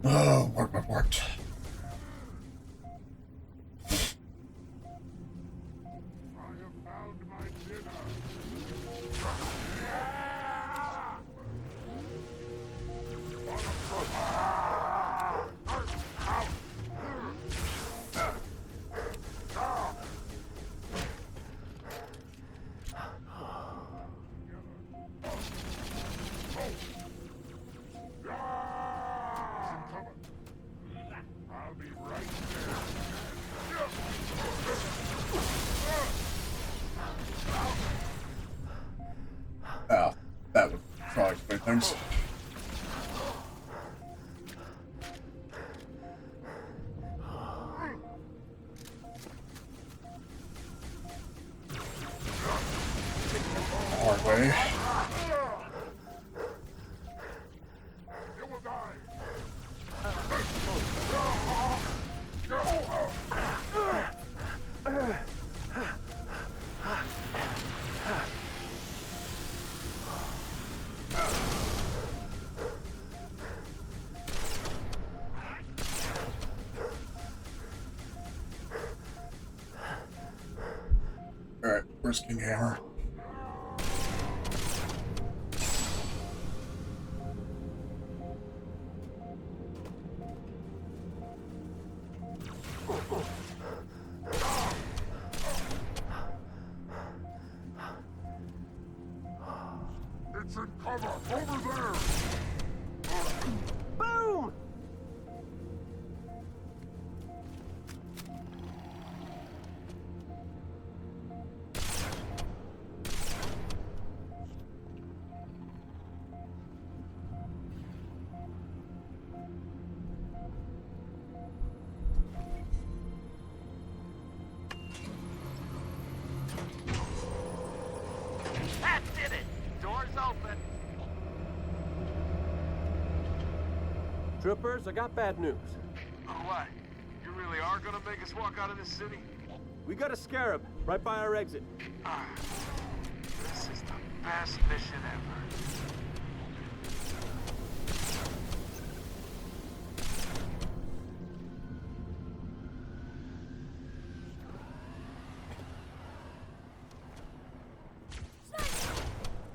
Speaker 6: Oh, worked.
Speaker 9: I have found my dinner. I'll be right there.
Speaker 6: Oh, that would probably explain things. Hard way.
Speaker 9: You will die.
Speaker 6: Alright, where's King Hammer?
Speaker 9: It's in cover over there.
Speaker 1: Boom!
Speaker 2: That did it. Doors open.
Speaker 1: Troopers, I got bad news.
Speaker 2: Oh, what? You really are gonna make us walk out of this city?
Speaker 1: We got a scarab right by our exit.
Speaker 2: Ah, this is the best mission ever.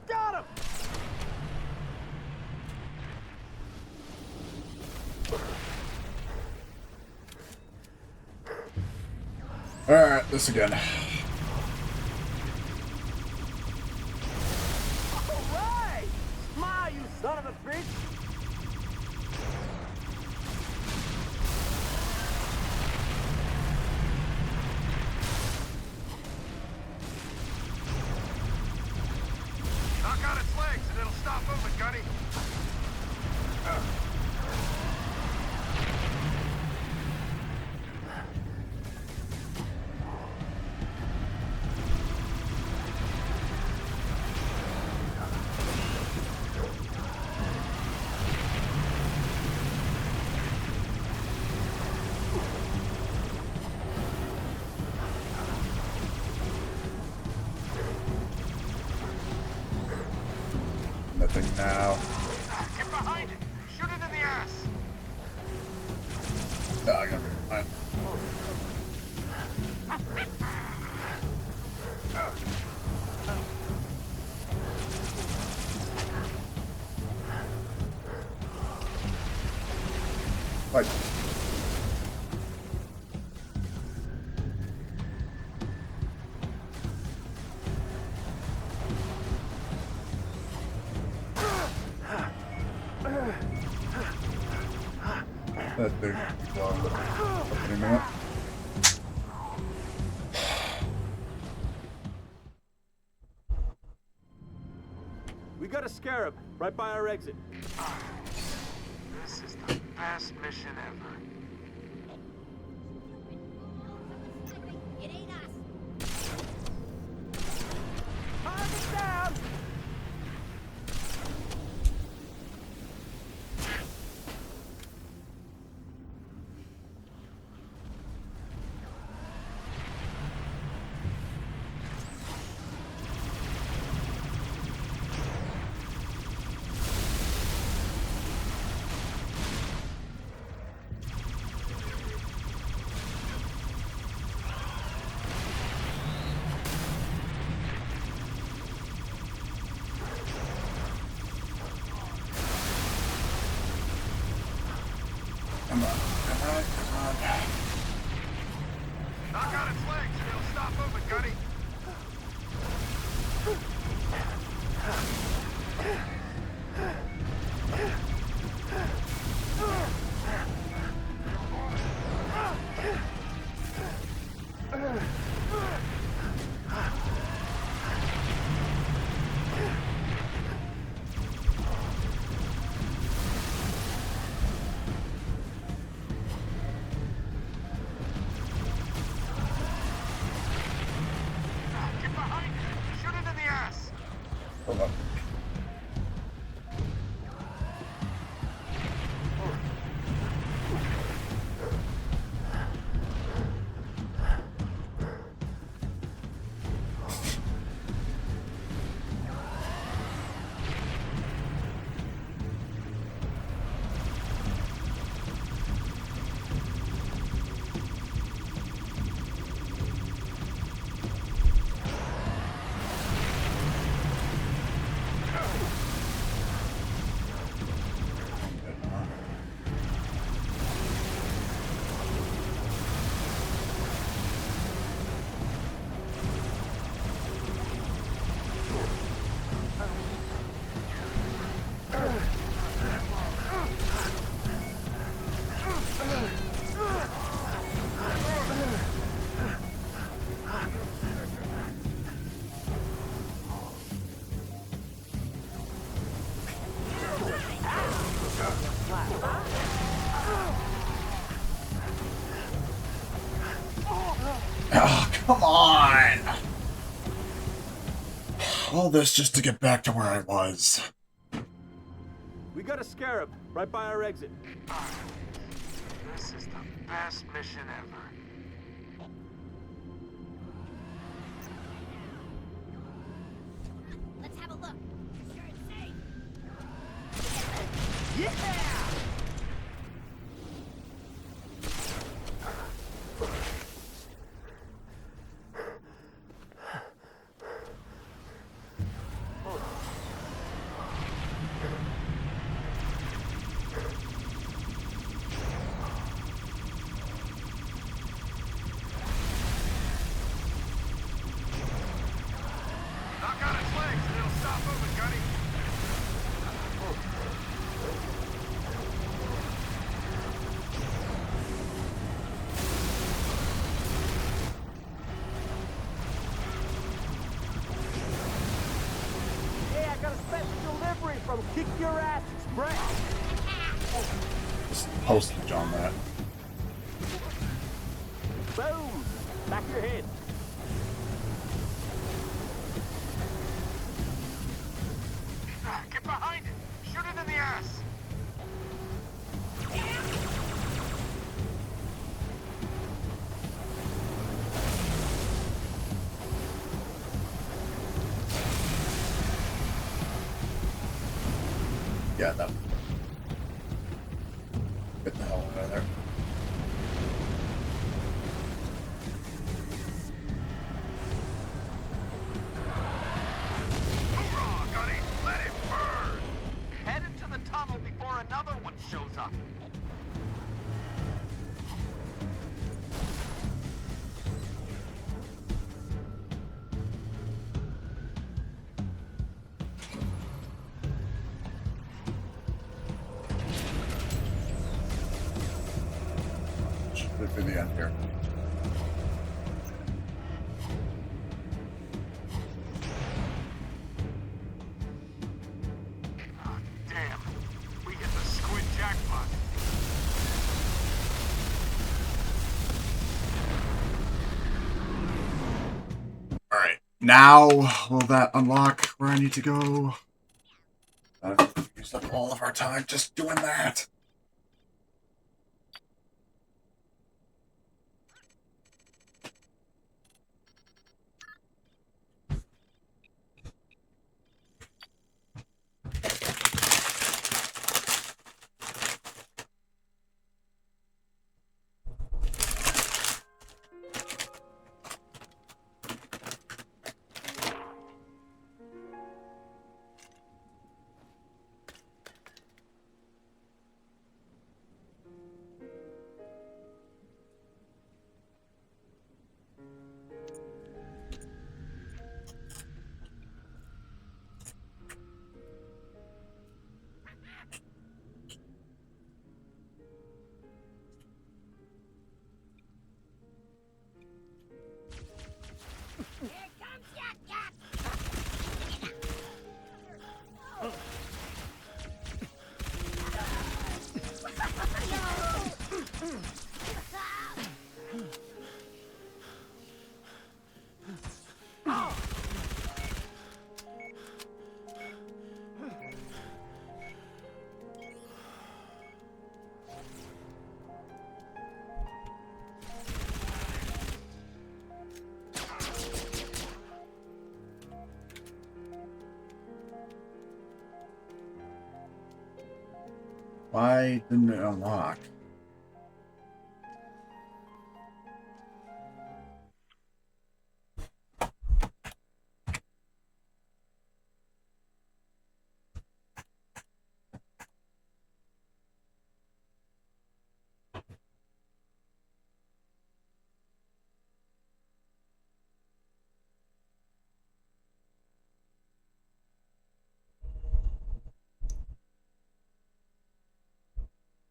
Speaker 1: Got him!
Speaker 6: Alright, this again.
Speaker 1: All right! Smile, you son of a bitch!
Speaker 2: Knock out its legs and it'll stop moving, Gunny.
Speaker 6: now.
Speaker 2: Get behind it! Shoot it in the ass!
Speaker 6: Oh, I got it. Like, that big opening up.
Speaker 1: We got a scarab right by our exit.
Speaker 2: This is the best mission ever.
Speaker 8: It ain't us.
Speaker 4: Target down!
Speaker 6: Come on, come on, come on.
Speaker 2: Knock out its legs and it'll stop moving, Gunny. Get behind it! Shoot it in the ass!
Speaker 6: Hold up. Oh, come on! All this just to get back to where I was.
Speaker 1: We got a scarab right by our exit.
Speaker 2: This is the best mission ever.
Speaker 8: Let's have a look. Sure it's safe.
Speaker 2: Knock out its legs and it'll stop moving, Gunny.
Speaker 4: Hey, I got a special delivery from Kick Your Ass Express.
Speaker 6: Just postage on that.
Speaker 1: Boom! Back your head.
Speaker 2: Get behind it! Shoot it in the ass!
Speaker 6: Yeah, that. Get the hell out of there.
Speaker 2: Hoorah, Gunny! Let it burn! Head into the tunnel before another one shows up.
Speaker 6: Should be the end here.
Speaker 2: Ah, damn. We hit the squid jackpot.
Speaker 6: Alright. Now, will that unlock where I need to go? I've used up all of our time just doing that. Why didn't it unlock?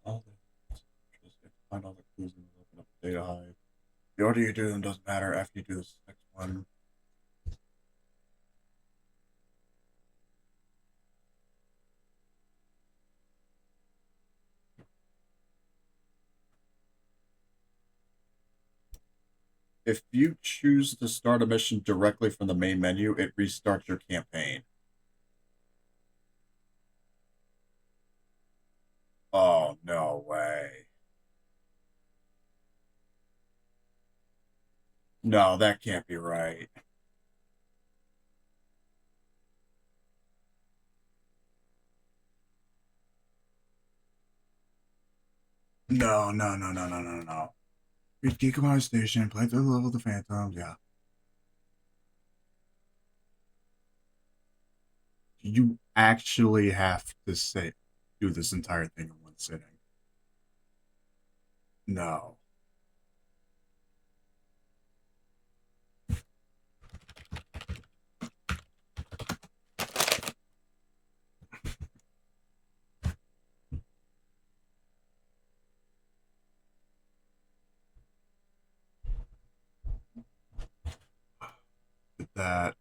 Speaker 6: All the find all the clues and open up the data hive. The order you do them doesn't matter after you do this next one. If you choose to start a mission directly from the main menu, it restarts your campaign. Oh, no way. No, that can't be right. No, no, no, no, no, no, no. You decommission station, play through the level of the phantoms, yeah. You actually have to do this entire thing in one sitting. No. That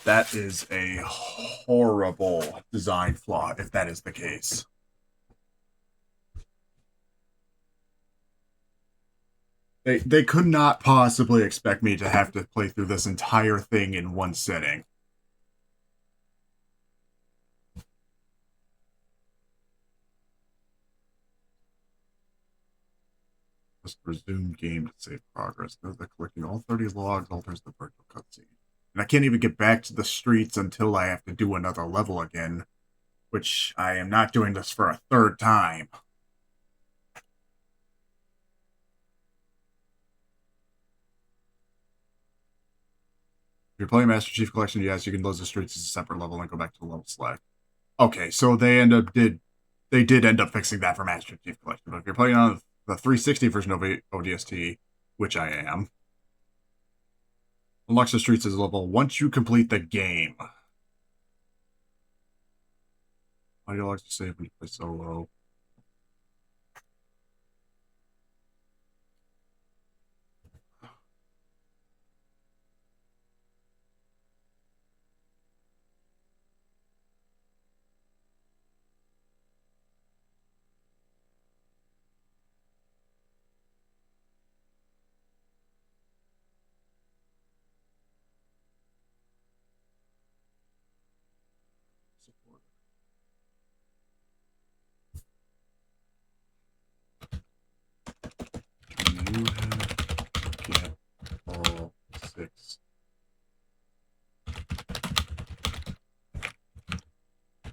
Speaker 6: that is a horrible design flaw if that is the case. They could not possibly expect me to have to play through this entire thing in one sitting. Just resume game to save progress. Note that collecting all 30 logs alters the virtual cutscene. And I can't even get back to the streets until I have to do another level again, which I am not doing this for a third time. If you're playing Master Chief Collection, yes, you can close the streets as a separate level and go back to the level select. Okay, so they did end up fixing that for Master Chief Collection. But if you're playing on the 360 version of ODST, which I am, unlocks the streets as a level once you complete the game. Audio logs to save when you play solo. You have to get all 6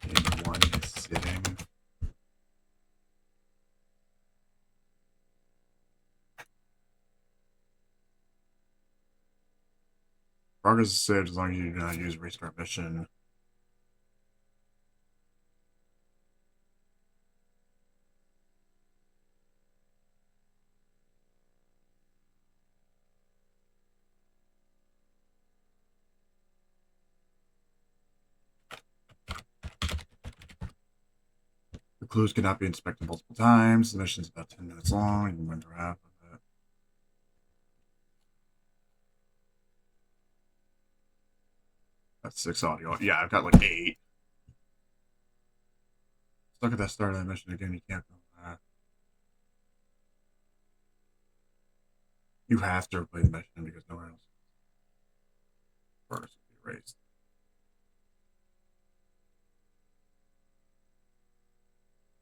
Speaker 6: in one sitting. Progress is saved as long as you do not use restart mission. The clues cannot be inspected multiple times. The mission is about 10 minutes long. You can run around with it. That's 6 audio. Yeah, I've got like 8. Stuck at that start of the mission again. You can't go that. You have to replay the mission because no one else. Progress will be erased.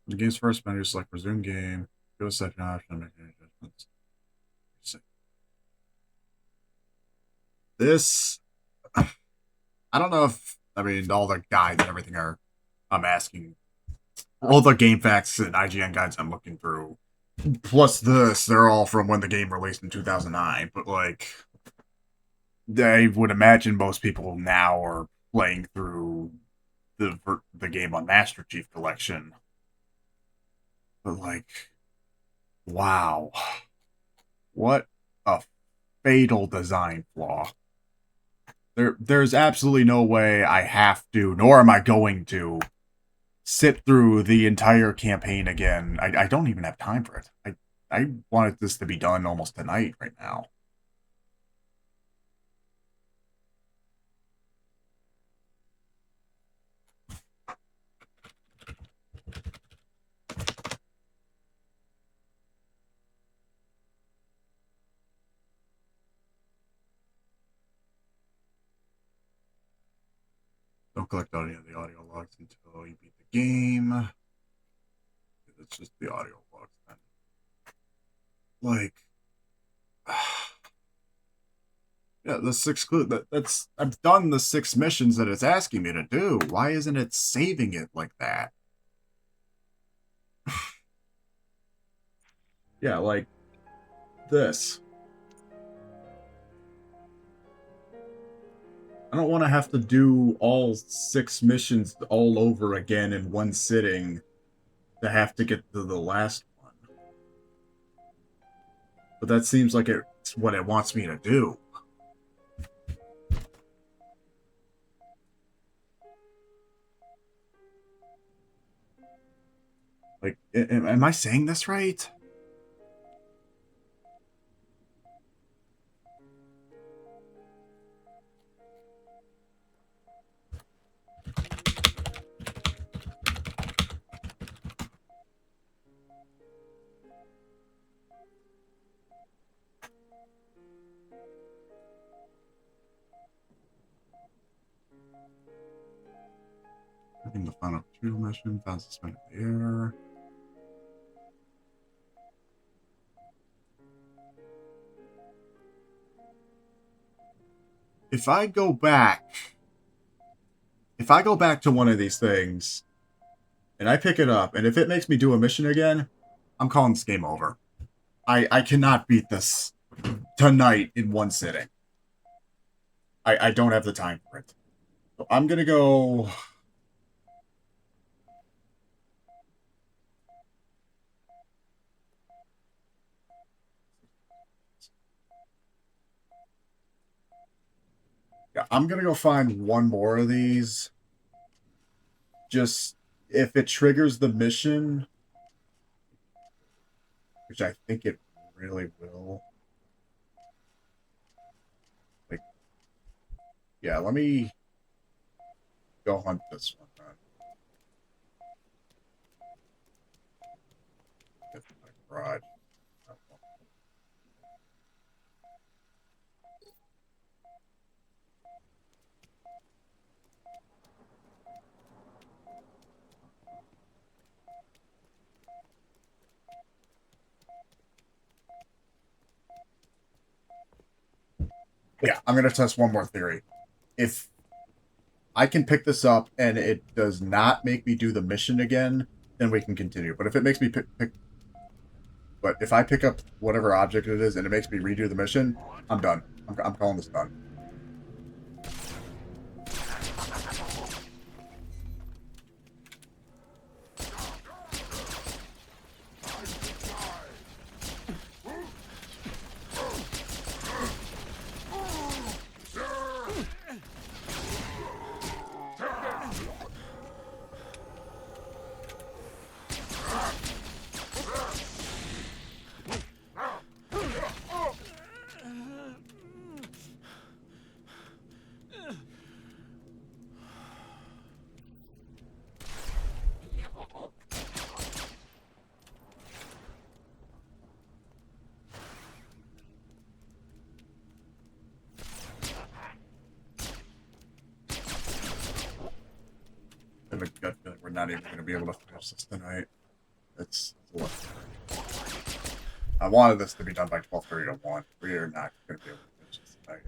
Speaker 6: The game's first menu, select resume game. Go to second option, make any adjustments. This, I don't know if, I mean, all the guides and everything are, I'm asking, all the game facts and IGN guides I'm looking through, plus this, they're all from when the game released in 2009, but like, I would imagine most people now are playing through the game on Master Chief Collection. But like, wow. What a fatal design flaw. There's absolutely no way I have to, nor am I going to, sit through the entire campaign again. I don't even have time for it. I wanted this to be done almost tonight right now. Don't collect any of the audio logs until you beat the game. It's just the audio logs then. Like, yeah, the 6 clues. That's I've done the 6 missions that it's asking me to do. Why isn't it saving it like that? Yeah, like this. I don't want to have to do all 6 missions all over again in one sitting to have to get to the last one. But that seems like it's what it wants me to do. Like, am I saying this right? In the final 2 mission, found suspended in the air. If I go back to one of these things and I pick it up, and if it makes me do a mission again, I'm calling this game over. I cannot beat this tonight in one sitting. I don't have the time for it. So I'm gonna go. Yeah, I'm gonna go find one more of these. Just if it triggers the mission, which I think it really will. Like, yeah, let me go hunt this one then. Get to my garage. Yeah, I'm gonna test one more theory. If I can pick this up and it does not make me do the mission again, then we can continue. But if it makes me but if I pick up whatever object it is and it makes me redo the mission, I'm done. I'm calling this done. I have a gut feeling we're not even going to be able to finish this tonight. It's I wanted this to be done by 12:30 to 1. We're not going to be able to finish this tonight.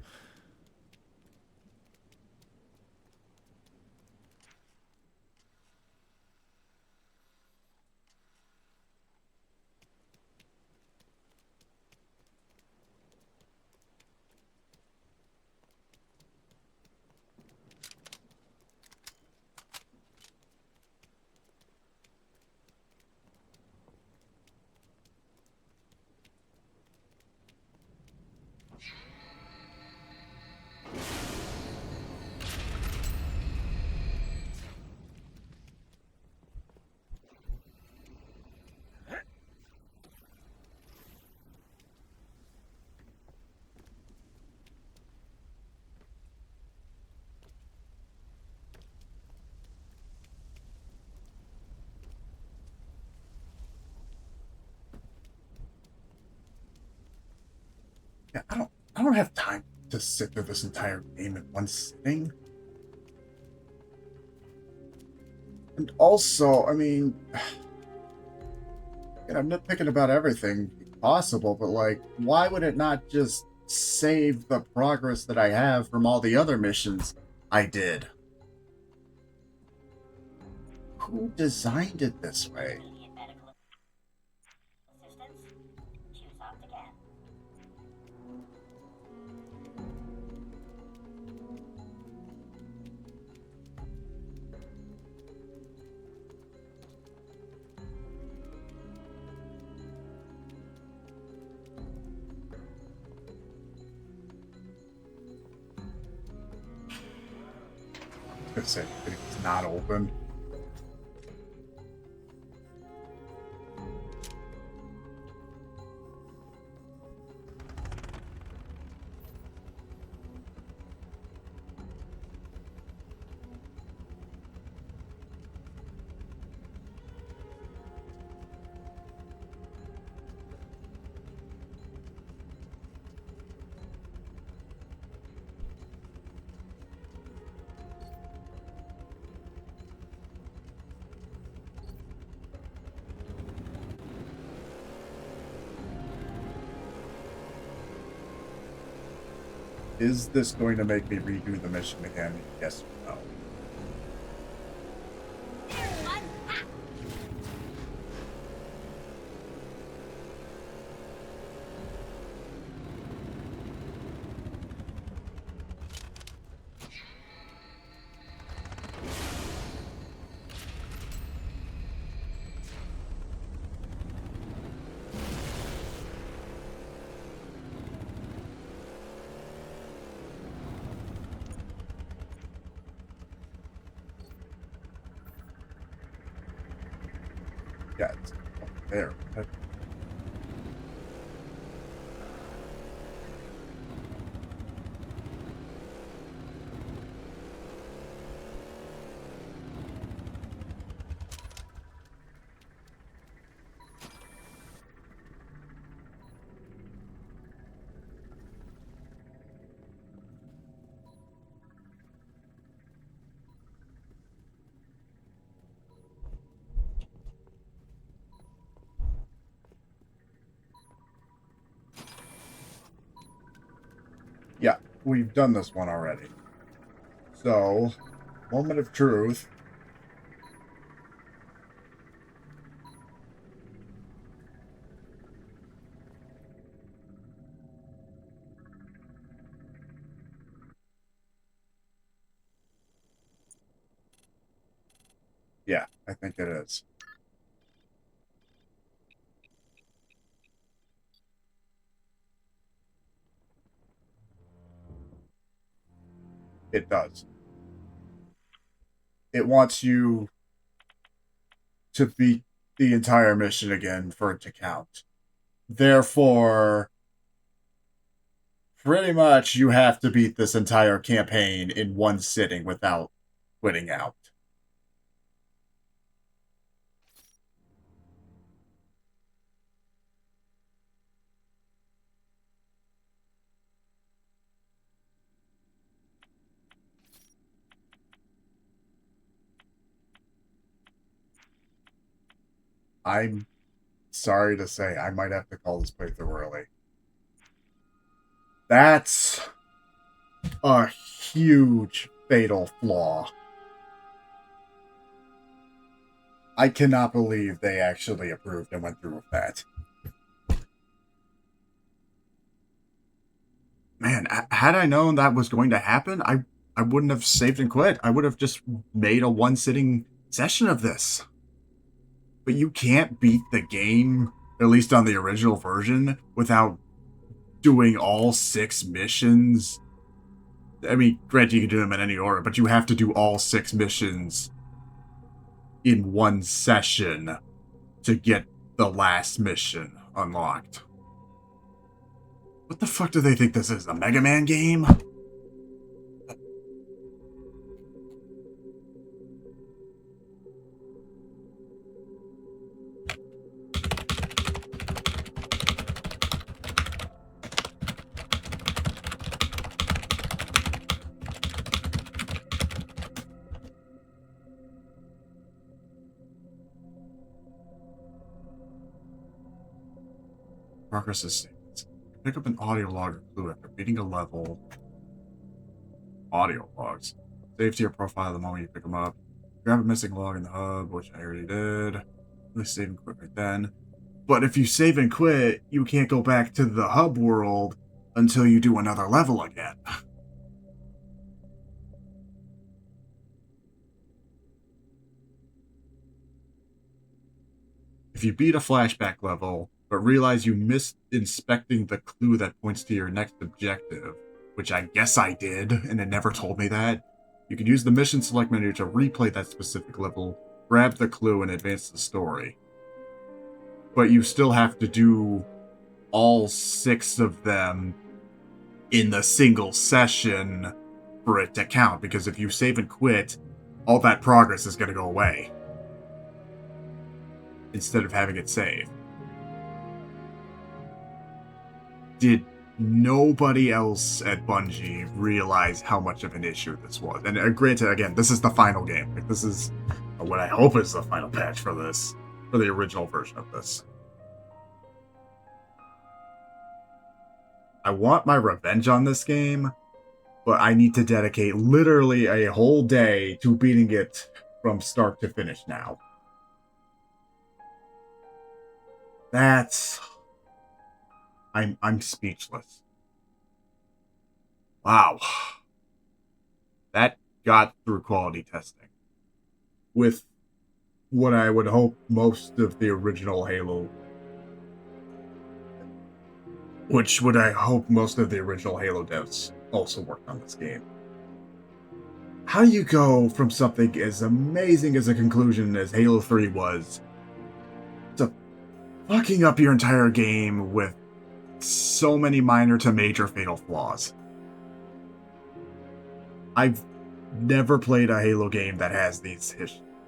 Speaker 6: Yeah, I don't have time to sit through this entire game in one sitting. And also, I mean, I'm nitpicking about everything possible, but like, why would it not just save the progress that I have from all the other missions I did? Who designed it this way?
Speaker 8: Immediate medical assistance. Choose opt again.
Speaker 6: I was gonna say it's not open. Is this going to make me redo the mission again? Yes or no? Yeah, it's up there. Yeah, we've done this one already. So, moment of truth. Yeah, I think it is. It does. It wants you to beat the entire mission again for it to count. Therefore, pretty much you have to beat this entire campaign in one sitting without quitting out. I'm sorry to say, I might have to call this playthrough early. That's a huge fatal flaw. I cannot believe they actually approved and went through with that. Man, had I known that was going to happen, I wouldn't have saved and quit. I would have just made a one-sitting session of this. But you can't beat the game, at least on the original version, without doing all 6 missions. I mean, granted, you can do them in any order, but you have to do all 6 missions in one session to get the last mission unlocked. What the fuck do they think this is, a Mega Man game? Progress is saved. Pick up an audio log or clue after beating a level. Audio logs. Save to your profile the moment you pick them up. Grab a missing log in the hub, which I already did. Really save and quit right then. But if you save and quit, you can't go back to the hub world until you do another level again. If you beat a flashback level, but realize you missed inspecting the clue that points to your next objective, which I guess I did, and it never told me that, you can use the mission select menu to replay that specific level, grab the clue, and advance the story. But you still have to do all 6 of them in the single session for it to count, because if you save and quit, all that progress is going to go away instead of having it saved. Did nobody else at Bungie realize how much of an issue this was? And granted, again, this is the final game. Like, this is what I hope is the final patch for this, for the original version of this. I want my revenge on this game, but I need to dedicate literally a whole day to beating it from start to finish now. That's... I'm speechless. Wow. That got through quality testing. With what I would hope most of the original Halo... Which would I hope most of the original Halo devs also worked on this game. How do you go from something as amazing as a conclusion as Halo 3 was to fucking up your entire game with so many minor to major fatal flaws? I've never played a Halo game that has these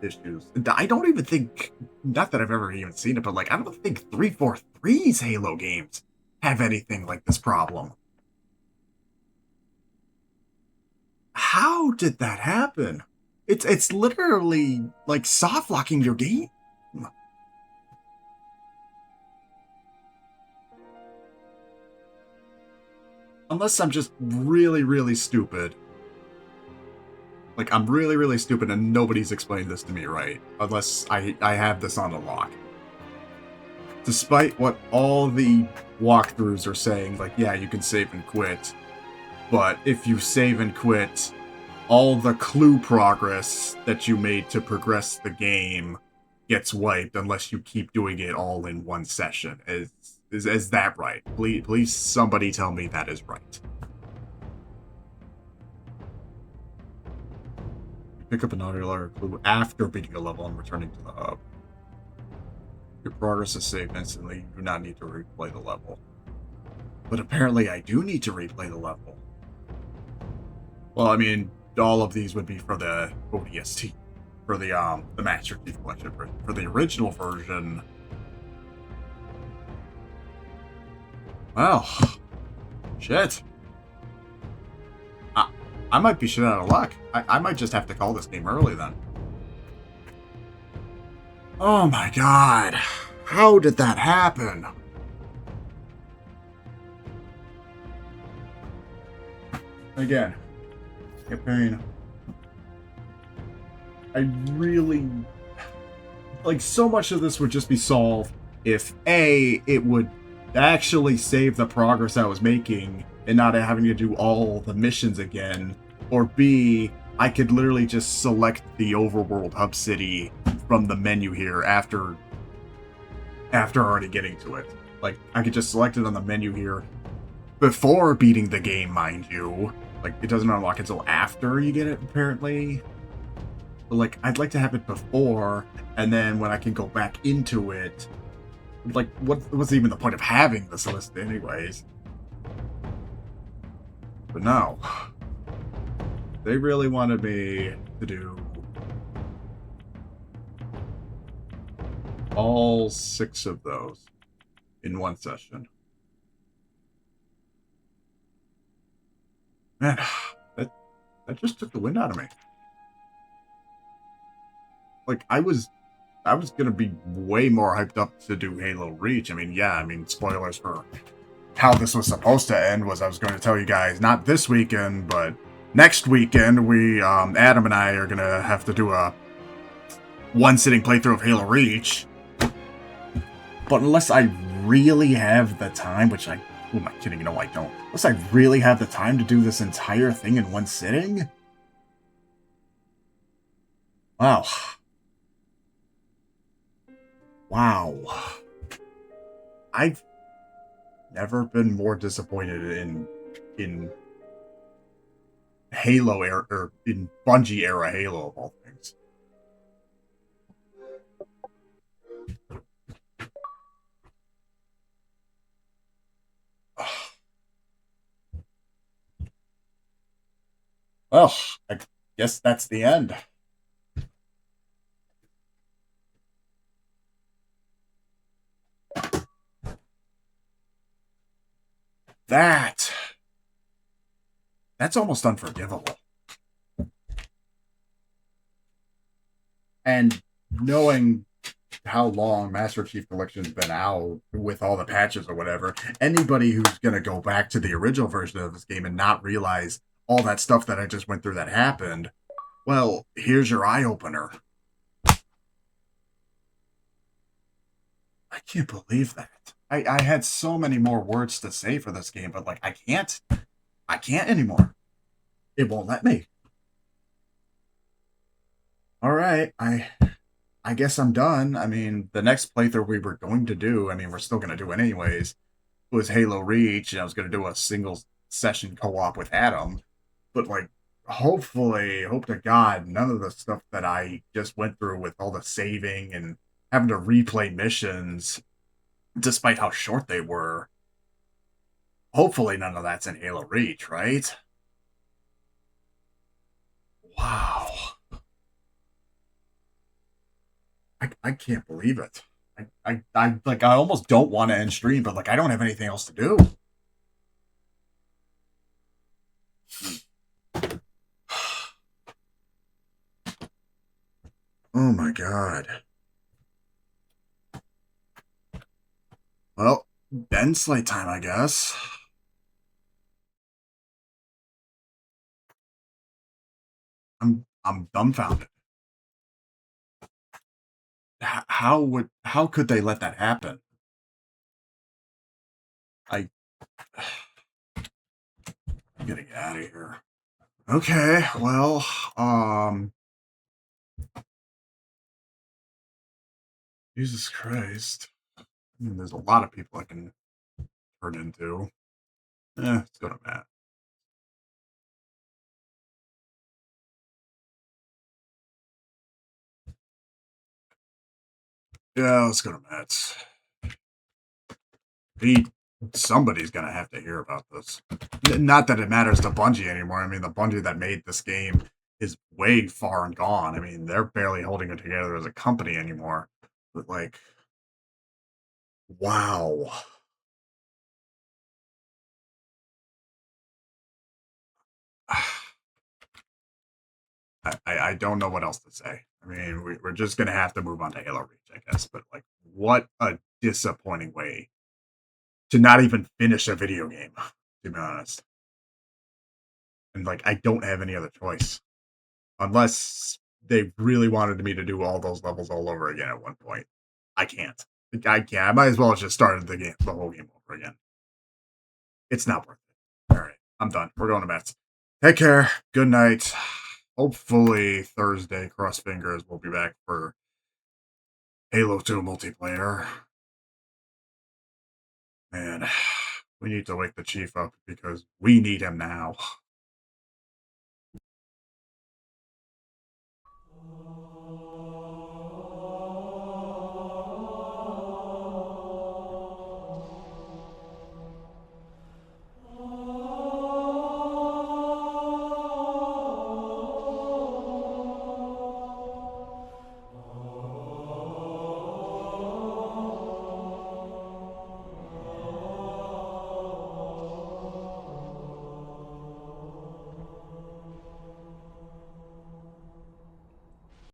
Speaker 6: issues. I don't even think, not that I've ever even seen it, but like, I don't think 343's Halo games have anything like this problem. How did that happen? It's literally like soft locking your game. Unless I'm just really, really stupid. Like, I'm really, really stupid and nobody's explained this to me right. Unless I have this on a lock. Despite what all the walkthroughs are saying, like, yeah, you can save and quit. But if you save and quit, all the clue progress that you made to progress the game gets wiped unless you keep doing it all in one session. Is that right? Please somebody tell me that is right. Pick up an audio clue after beating a level and returning to the hub. Your progress is saved instantly. You do not need to replay the level. But apparently I do need to replay the level. Well, I mean, all of these would be for the ODST. For the Master Chief Collection. For the original version... Well... Shit. I might be shit out of luck. I might just have to call this game early then. Oh my god. How did that happen? Again, campaign. I really... Like, so much of this would just be solved if A, it would actually save the progress I was making and not having to do all the missions again, or B, I could literally just select the overworld hub city from the menu here after already getting to it. Like, I could just select it on the menu here before beating the game, mind you. Like, it doesn't unlock until after you get it, apparently. But, like, I'd like to have it before, and then when I can go back into it, like, what's even the point of having this list anyways? But no. They really wanted me to do all 6 of those in one session. Man, that just took the wind out of me. Like, I was gonna be way more hyped up to do Halo Reach. I mean, yeah, I mean, spoilers for how this was supposed to end was I was going to tell you guys, not this weekend, but next weekend, we, Adam and I are gonna have to do a one-sitting playthrough of Halo Reach. But unless I really have the time, which who am I kidding? No, I don't. Unless I really have the time to do this entire thing in one sitting? Wow. Wow. I've never been more disappointed in Halo era, or in Bungie era Halo of all things. Well, I guess that's the end. That's almost unforgivable. And knowing how long Master Chief Collection's been out with all the patches or whatever, anybody who's going to go back to the original version of this game and not realize all that stuff that I just went through that happened, well, here's your eye-opener. I can't believe that. I had so many more words to say for this game, but like I can't anymore. It won't let me. All right, I guess I'm done. I mean, the next playthrough we were going to do, I mean, we're still going to do it anyways, was Halo Reach, and I was going to do a single session co-op with Adam. But, like, hopefully, hope to God, none of the stuff that I just went through with all the saving and having to replay missions, despite how short they were, hopefully none of that's in Halo Reach, right? Wow. I can't believe it. I almost don't want to end stream, but like I don't have anything else to do. Oh my god. Well, Ben Slate time, I guess. I'm dumbfounded. How could they let that happen? I'm getting out of here. Okay, well, Jesus Christ. I mean, there's a lot of people I can turn into. Let's go to Matt. Yeah, let's go to Matt. Somebody's gonna have to hear about this. Not that it matters to Bungie anymore. I mean, the Bungie that made this game is way far and gone. I mean, they're barely holding it together as a company anymore. But like, wow. I don't know what else to say. I mean, we're just gonna have to move on to Halo Reach, I guess. But like, what a disappointing way to not even finish a video game, to be honest. And like, I don't have any other choice. Unless they really wanted me to do all those levels all over again at one point. I can't. I can't. I might as well have just started the whole game over again. It's not worth it. All right, I'm done. We're going to Mets. Take care. Good night. Hopefully Thursday, cross fingers, we'll be back for Halo 2 multiplayer. And we need to wake the chief up because we need him now.